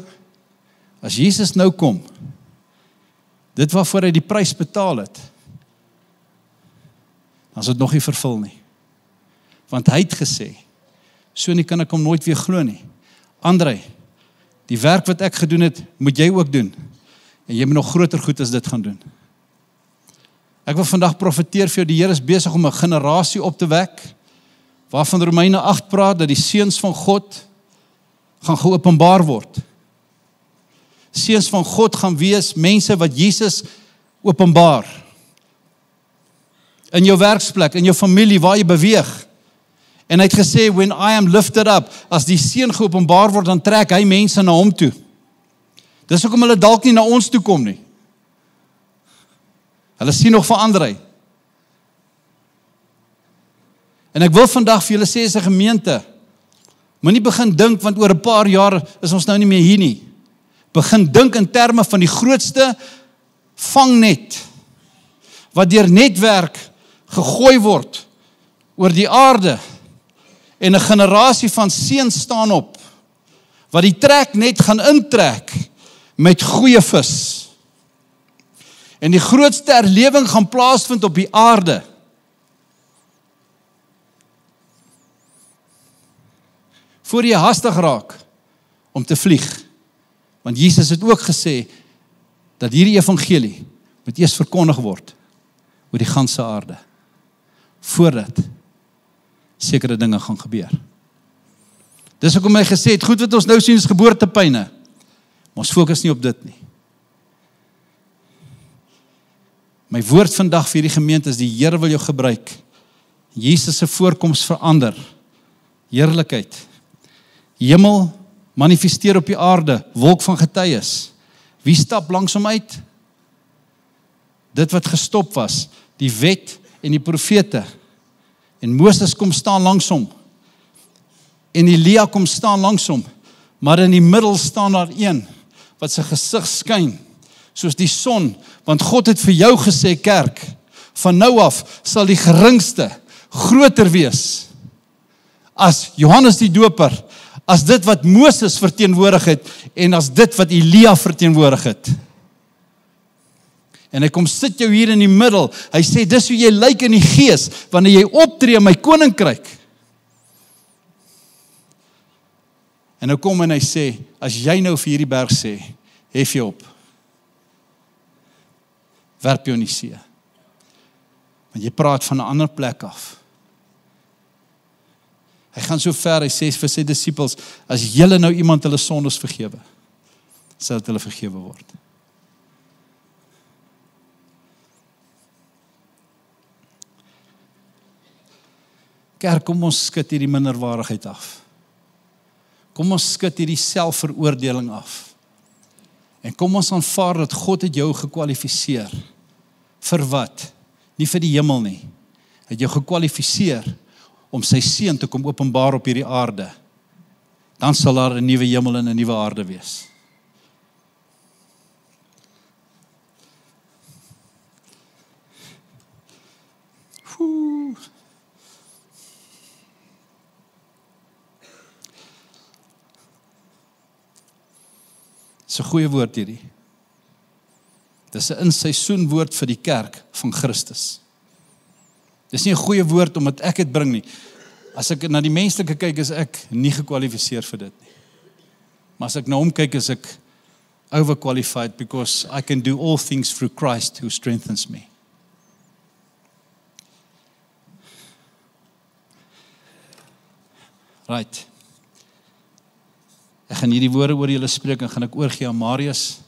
as Jesus nou kom, dit waarvoor hy die prys betaal het, dan is dit nog nie vervul nie. Want hy het gesê, so nie kan ek hom nooit weer glo nie. André, die werk wat ek gedoen het, moet jy ook doen. En jy moet nog groter goed as dit gaan doen. Ek wil vandag profeteer vir jou, die Here is besig om 'n generasie op te wek, waarvan Romeine 8 praat, dat die seuns van God gaan geopenbaar word. Seuns van God gaan wees mense wat Jesus openbaar. In jou werksplek, in jou familie, waar jy beweeg. En hy het gesê, when I am lifted up, as die seun geopenbaar word, dan trek hy mense na hom toe. Dis hoekom hulle dalk nie na ons toe kom nie. Hulle sien nog verander hy. En ek wil vandag vir julle sê as 'n gemeente, moenie begin dink, want oor 'n paar jaar is ons nou nie meer hier nie. Begin dink in terme van die grootste vangnet, wat deur netwerk gegooi word oor die aarde, en 'n generasie van seuns staan op, wat die treknet gaan intrek met goeie vis. En die grootste herlewing gaan plaasvind op die aarde. Voor jy hastig raak om te vlieg. Want Jesus het ook gesê dat hierdie evangelie moet eers verkondig word oor die ganse aarde, voordat sekere dinge gaan gebeur. Dis hoekom hy gesê het, goed wat ons nou sien is geboortepyne, maar ons fokus nie op dit nie. My woord vandag vir hierdie gemeente is, die Here wil jou gebruik. Jesus se voorkoms verander. Heerlikheid. Hemel manifesteer op die aarde, wolk van getuies. Wie stap langs hom uit? Dit wat gestop was, die wet en die profete. En Moses kom staan langs hom. En Elia kom staan langs hom. Maar in die middel staan daar een wat sy gesig skyn soos die son, want God het vir jou gesê, kerk, van nou af sal die geringste groter wees as Johannes die Doper, as dit wat Moses verteenwoordig het, en as dit wat Elia verteenwoordig het. En hy kom sit jou hier in die middel, hy sê, dis hoe jy lyk in die gees, wanneer jy optree in my koninkryk. En nou kom en hy sê, as jy nou vir hierdie berg sê, hef jy op, werp jou in die see. Want jy praat van 'n ander plek af. Hy gaan so ver, hy sê vir sy disippels, as julle nou iemand hulle sondes vergewe, sal dit hulle vergewe word. Kerk, kom ons skud hierdie minderwaardigheid af. Kom ons skud hierdie selfveroordeling af. En kom ons aanvaar dat God het jou gekwalifiseer. Vir wat? Nie vir die hemel nie, het jou gekwalifiseer om sy seun te kom openbaar op hierdie aarde. Dan sal daar 'n nuwe hemel en 'n nuwe aarde wees. Dis 'n goeie woord hierdie. Dis 'n in-seisoen woord vir die kerk van Christus. Dis nie 'n goeie woord omdat ek dit bring nie. As ek na die menslike kyk, is ek nie gekwalifiseer vir dit nie. Maar as ek na hom kyk, is ek overqualified because I can do all things through Christ who strengthens me. Right. Ek gaan hierdie woorde oor julle spreek en gaan ek oorgee aan Marius.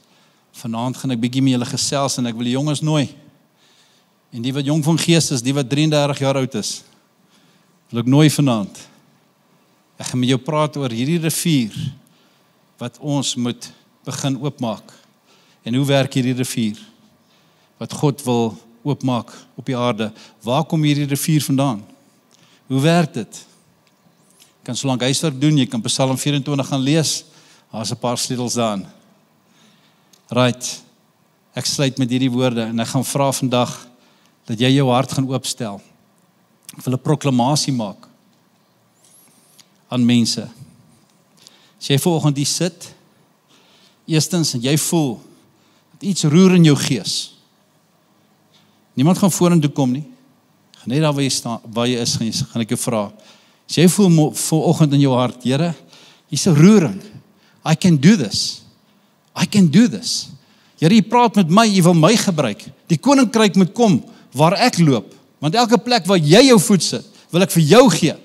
Vanaand gaan ek bietjie met julle gesels en ek wil die jonges nooi. En die wat jong van gees is, die wat 33 jaar oud is, wil ek nooi vanaand. Ek gaan met jou praat oor hierdie rivier wat ons moet begin oopmaak. En hoe werk hierdie rivier? Wat God wil oopmaak op die aarde. Waar kom hierdie rivier vandaan? Hoe werk dit? Jy kan solank huiswerk doen, jy kan Psalm 24 gaan lees, daar's 'n paar sleutels daarin. Right, ek sluit met hierdie woorde en ek gaan vra vandag dat jy jou hart gaan oopstel. Ek wil 'n proklamasie maak aan mense. As jy vanoggend hier sit, eerstens en jy voel dat iets roer in jou gees. Niemand gaan vorentoe kom nie. Net daar waar jy staan, waar jy is, gaan ek jou vra. As jy voel vanoggend in jou hart, Here, hier's 'n roering. I can do this. I can do this. Here, jy praat met my, jy wil my gebruik. Die koninkryk moet kom waar ek loop. Want elke plek waar jy jou voet sit, wil ek vir jou gee.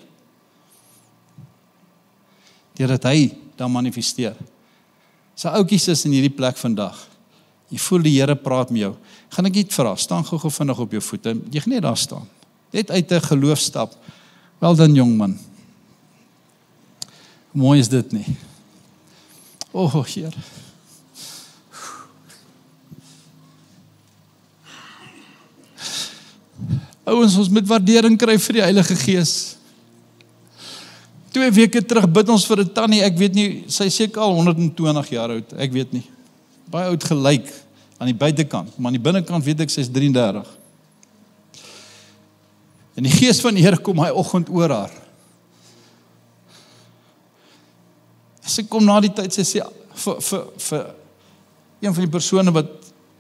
Deurdat hy dan manifesteer. Sy ouetjies is in hierdie plek vandag. Jy voel die Here praat met jou. Gaan ek iets vra, staan gou vinnig op jou voete. Jy gaan net daar staan. Net uit 'n geloofstap. Wel dan jong man. Mooi is dit nie. O, Heer. Ouens, ons moet waardering kry vir die Heilige Gees. 2 weke terug bid ons vir 'n tannie, ek weet nie, sy is seker al 120 jaar oud, ek weet nie. Baie oud gelyk aan die buitekant, maar aan die binnekant weet ek sy is 33. En die Gees van die Here kom hy oggend oor haar. Sy kom na die tyd, sy sê vir een van die persone wat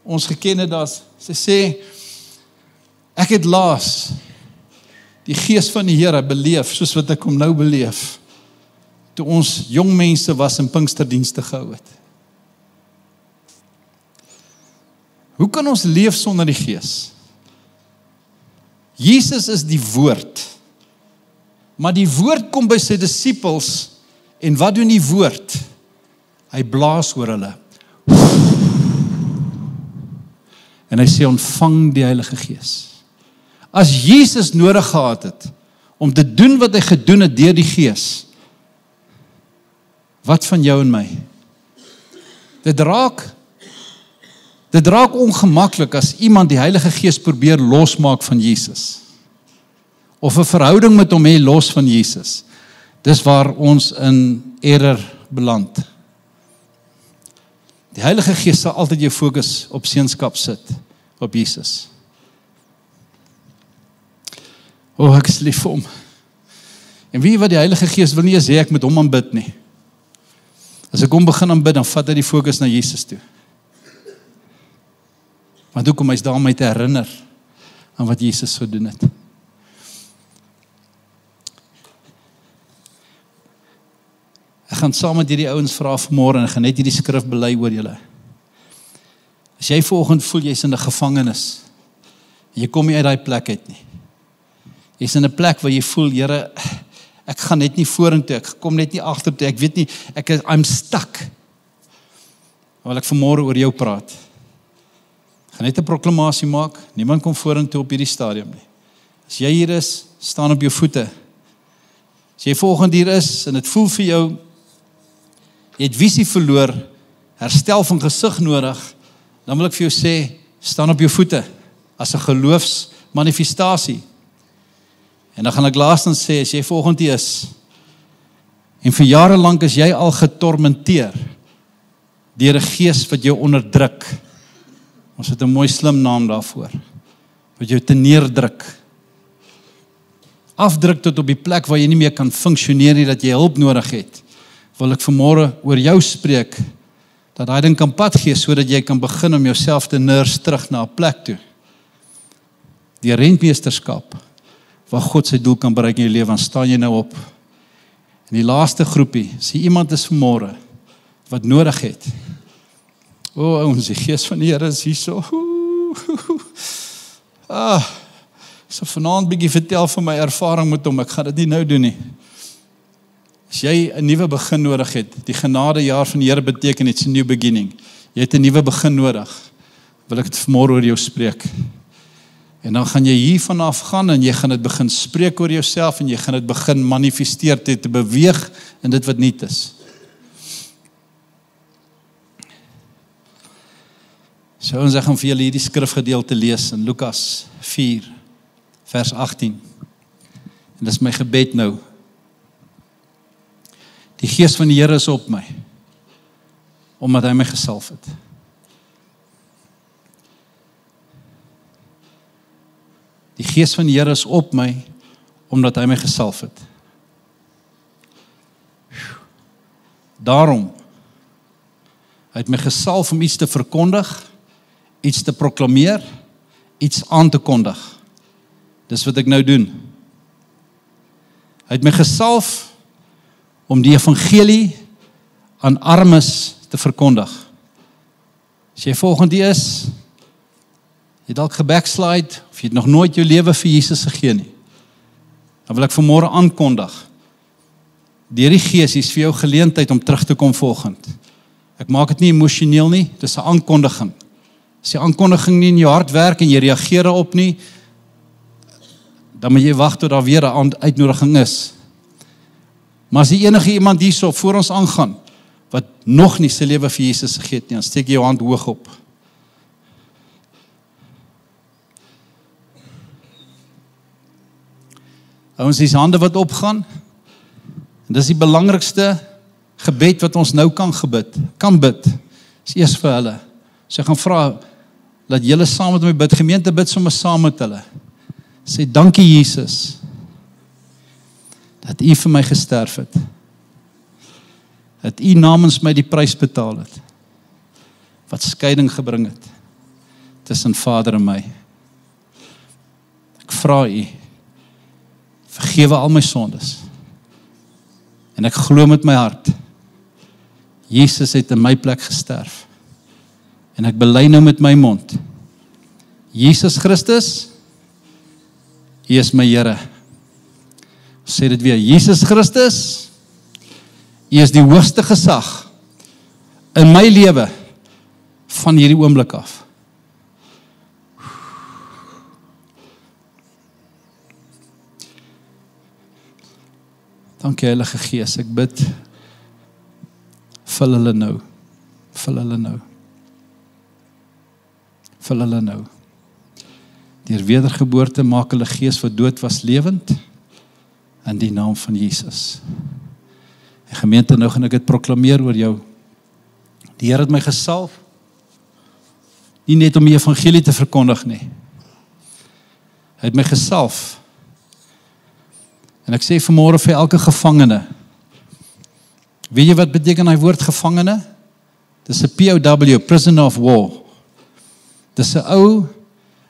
ons geken het, sy sê, ek het laas die Gees van die Here beleef, soos wat ek hom nou beleef, toe ons jong mense was in Pinksterdienste gehou het. Hoe kan ons leef sonder die Gees? Jesus is die woord, maar die woord kom by sy disippels, en wat doen die woord? Hy blaas oor hulle. En hy sê, ontvang die Heilige Gees. As Jesus nodig gehad het, om te doen wat hy gedoen het deur die Gees, wat van jou en my? Dit raak ongemaklik as iemand die Heilige Gees probeer losmaak van Jesus. Of 'n verhouding met hom hê los van Jesus. Dis waar ons in error beland. Die Heilige Gees sal altyd jou fokus op seunskap sit, op Jesus. Ek is lief vir hom. En weet jy wat die Heilige Gees wil nie sê ek moet hom aanbid nie. As ek hom begin aanbid, dan vat hy die fokus na Jesus toe. Want hoekom? Hy's daar om my te herinner aan wat Jesus gedoen het. Ek gaan saam met hierdie ouens vra vanmôre en ek gaan net hierdie skrif bely oor julle. As jy vanoggend voel jy's in 'n gevangenis, en jy kom nie uit daai plek uit nie. Jy's in 'n plek waar jy voel, Here, ek gaan net nie vorentoe, ek kom net nie agtertoe, ek weet nie, I'm stuck. Dan wil ek vanmôre oor jou praat. Ek gaan net 'n proklamasie maak, niemand kom vorentoe op hierdie stadium nie. As jy hier is, staan op jou voete. As jy vanoggend hier is, en dit voel vir jou, jy het visie verloor, herstel van gesig nodig, dan wil ek vir jou sê, staan op jou voete, as 'n geloofsmanifestasie. En dan gaan ek laastens sê, as jy vanoggend hier is, en vir jare lank is jy al getormenteer, deur 'n gees wat jou onderdruk. Ons het 'n mooi slim naam daarvoor. Wat jou te neerdruk. Afdruk tot op die plek waar jy nie meer kan funksioneer nie, dat jy hulp nodig het. Wil ek vanmôre oor jou spreek, dat daai ding kan pad gee, sodat jy kan begin om jouself te nurse terug na 'n plek toe. Die rentmeesterskap, waar God sy doel kan bereik in jou lewe, dan staan jy nou op. En die laaste groepie, as iemand is vanmôre, wat nodig het. Ons die gees van die Here is hier so. Ek sal vanaand bietjie vertel van my ervaring met hom, ek gaan dit nie nou doen nie. As jy 'n nuwe begin nodig het, die genadejaar van die Here beteken it's a new beginning. Jy het 'n nuwe begin nodig, wil ek dit vanmôre oor jou spreek. En dan gaan jy hiervan af gaan en jy gaan dit begin spreek oor jouself en jy gaan dit begin manifesteer, te beweeg in dit wat nuut is. So ons gaan vir julle hierdie skrifgedeelte lees in Lukas 4 vers 18. En dis my gebed nou. Die gees van die Here is op my, omdat hy my gesalf het. Die gees van die Here is op my, omdat hy my gesalf het. Daarom, hy het my gesalf om iets te verkondig, iets te proklameer, iets aan te kondig. Dis wat ek nou doen. Hy het my gesalf om die evangelie aan armes te verkondig. As jy volgende is, jy dalk gebackslide, of jy het nog nooit jou lewe vir Jesus gegee nie, dan wil ek vanmôre aankondig, deur die Gees is vir jou geleentheid om terug te kom volgend. Ek maak dit nie emosioneel nie, dit is 'n aankondiging. As die aankondiging nie in jou hart werk en jy reageer daarop nie, dan moet jy wag tot daar weer 'n uitnodiging is. Maar as die enige iemand hierso voor ons aangaan, wat nog nie sy lewe vir Jesus gegee het nie, dan steek jy jou hand hoog op. Ons is hande wat opgaan, en dis die belangrikste gebed wat ons nou kan bid, is eers vir hulle. So ek gaan vra, dat julle saam met my bid, gemeente bid sommer saam met hulle. Sê, dankie Jesus, dat u vir my gesterf het, dat u namens my die prys betaal het, wat skeiding gebring het, tussen Vader en my. Ek vra u, vergewe al my sondes, en ek glo met my hart, Jesus het in my plek gesterf, en ek bely nou met my mond, Jesus Christus, U is my Here. Sê dit weer, Jesus Christus, U is die hoogste gesag in my lewe van hierdie oomblik af. Dankie Heilige Gees, ek bid, vul hulle nou, vul hulle nou. Vul hulle nou. Deur wedergeboorte maak hulle gees wat dood was lewend, in die naam van Jesus. En gemeente, nou gaan ek dit proklameer oor jou. Die Here het my gesalf, nie net om die evangelie te verkondig nie. Hy het my gesalf. En ek sê vanmôre vir elke gevangene, weet jy wat beteken hy woord gevangene? Dis 'n POW, prisoner of war. Dis 'n ou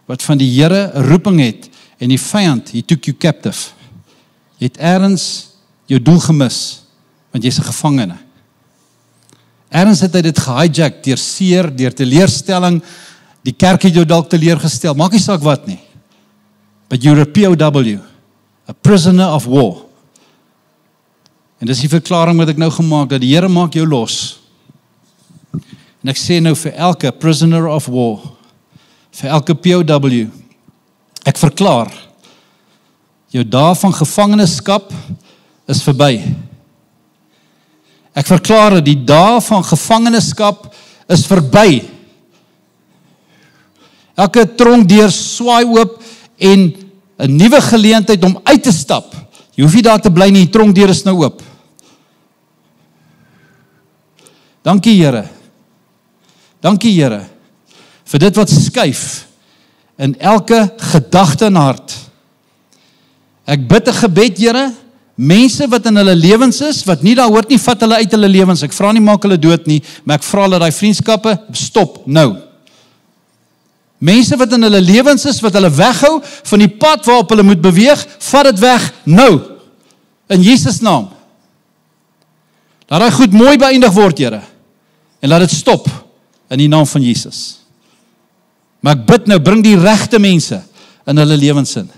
wat van die Here 'n roeping het, en die vyand, he took you captive. Jy het ergens jou doel gemis, want jy's 'n gevangene. Ergens het hy dit gehijack, deur seer, deur teleurstelling, die kerk het jou dalk teleurgestel, maak nie saak wat nie. But you're a POW, a prisoner of war. En dis die verklaring wat ek nou gemaak, dat die Here maak jou los. En ek sê nou vir elke prisoner of war, vir elke POW, ek verklaar, jou dae van gevangenskap is verby. Ek verklaar dat die dae van gevangenskap is verby. Elke tronk deur swaai oop en 'n nuwe geleentheid om uit te stap. Jy hoef nie daar te bly nie, die tronkdeur is nou oop. Dankie Here. Dankie Here vir dit wat skuif in elke gedagte en hart. Ek bid 'n gebed, Here, mense wat in hulle lewens is, wat nie daar hoort nie, vat hulle uit hulle lewens. Ek vra nie maak hulle dood nie, maar ek vra hulle daai vriendskappe, stop nou. Mense wat in hulle lewens is, wat hulle weghou van die pad waarop hulle moet beweeg, vat dit weg nou. In Jesus naam. Laat daai goed mooi beëindig word, Here. En laat dit stop in die naam van Jesus. Maar ek bid nou, bring die regte mense in hulle lewens in.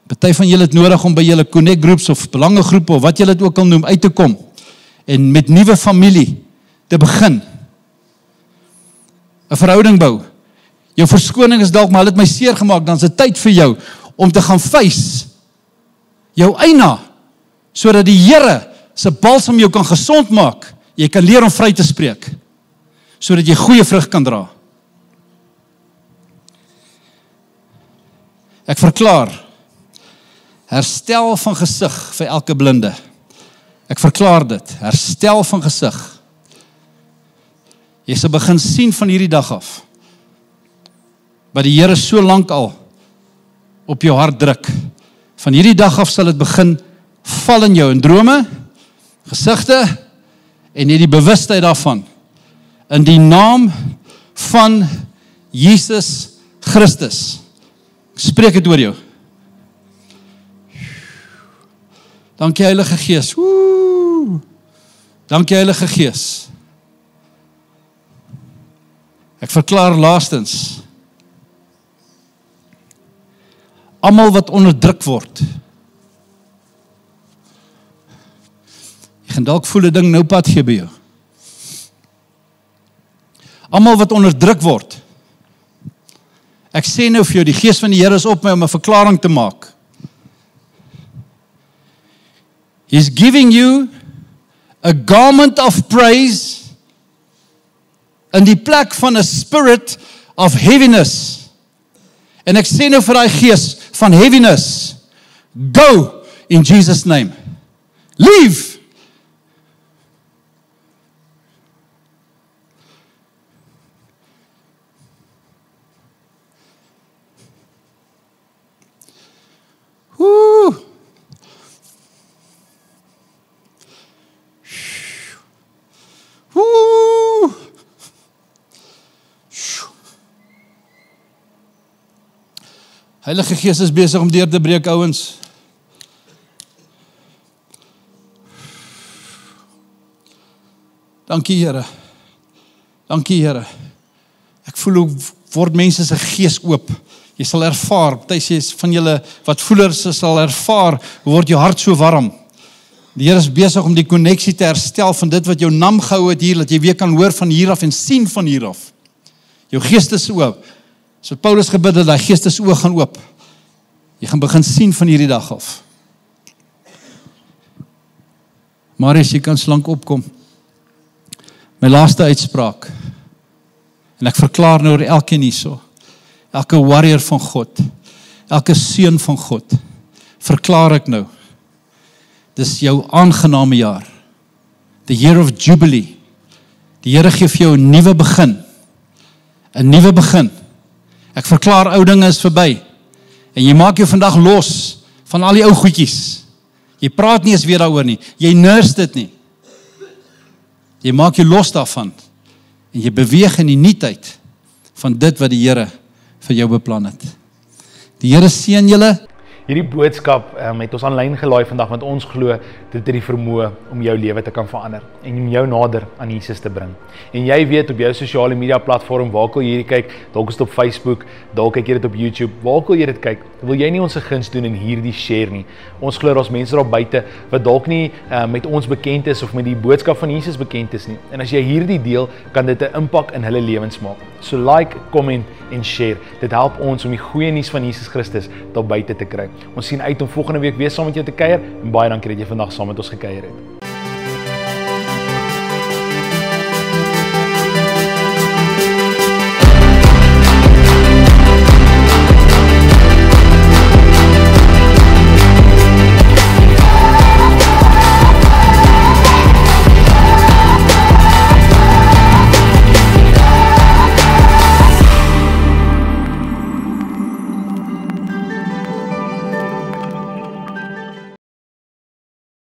Party van julle het nodig om by julle connect groups of belangegroepe of wat julle dit ook al noem uit te kom en met nuwe familie te begin. 'n Verhouding bou. Jou verskoning is dalk maar hulle het my seer gemaak, dan is dit tyd vir jou om te gaan face jou eina sodat die Here se balsam jou kan gesond maak. Jy kan leer om vry te spreek sodat jy goeie vrug kan dra. Ek verklaar herstel van gesig vir elke blinde. Ek verklaar dit, herstel van gesig. Jy sal begin sien van hierdie dag af, wat die Here so lank al op jou hart druk. Van hierdie dag af sal dit begin val in jou in drome, gesigte, en jy die bewustheid daarvan. In die naam van Jesus Christus. Spreek dit oor jou. Dankie Heilige Gees. Woe! Dankie Heilige Gees. Ek verklaar laastens, almal wat onderdruk word. Jy gaan dalk voel 'n ding nou pad gee by jou. Almal wat onderdruk word. Ek sê nou vir jou, die Gees van die Here is op my om 'n verklaring te maak. He's giving you a garment of praise in die plek van 'n spirit of heaviness. En ek sê nou vir daai gees van heaviness, go in Jesus name. Leave. Woo. Woo. Heilige Gees is besig om deur te breek, ouens. Dankie Here. Dankie Here. Ek voel hoe word mense se gees oop. Jy sal ervaar, party van julle wat voelers sal ervaar, hoe word jou hart so warm. Die Here is besig om die koneksie te herstel van dit wat jou nam gehou het hier, dat jy weer kan hoor van hier af en sien van hier af. Jou geestesoog. So Paulus gebid dat hy geestesoog gaan oop. Jy gaan begin sien van hierdie dag af. Marius, jy kan slank opkom. My laaste uitspraak. En ek verklaar nou oor elkeen hierso. Elke warrior van God. Elke seun van God. Verklaar ek nou. Dis jou aangename jaar. The year of Jubilee. Die Here gee vir jou 'n nuwe begin. 'n Nuwe begin. Ek verklaar ou dinge is verby. En jy maak jou vandag los van al die ou goedjies. Jy praat nie eens weer daaroor nie. Jy nurse dit nie. Jy maak jou los daarvan. En jy beweeg in die nuutheid van dit wat die Here vir jou beplan het. Die Here seën julle. Hierdie boodskap het ons aanlyn gelaai vandag, want ons glo dit het die vermoë om jou lewe te kan verander en om jou nader aan Jesus te bring. En jy weet op jou sosiale media platform, waar wil jy hierdie kyk? Dalk is dit op Facebook, dalk kyk jy dit op YouTube. Waar wil jy dit kyk? Wil jy nie ons 'n guns doen en hierdie share nie? Ons glo daar's mense daar buite wat dalk nie met ons bekend is of met die boodskap van Jesus bekend is nie. En as jy hierdie deel, kan dit 'n impak in hulle lewens maak. So like, comment en share. Dit help ons om die goeie nuus van Jesus Christus daar buite te kry. Ons sien uit om volgende week weer saam met jou te kuier en baie dankie dat jy vandag saam met ons gekuier het.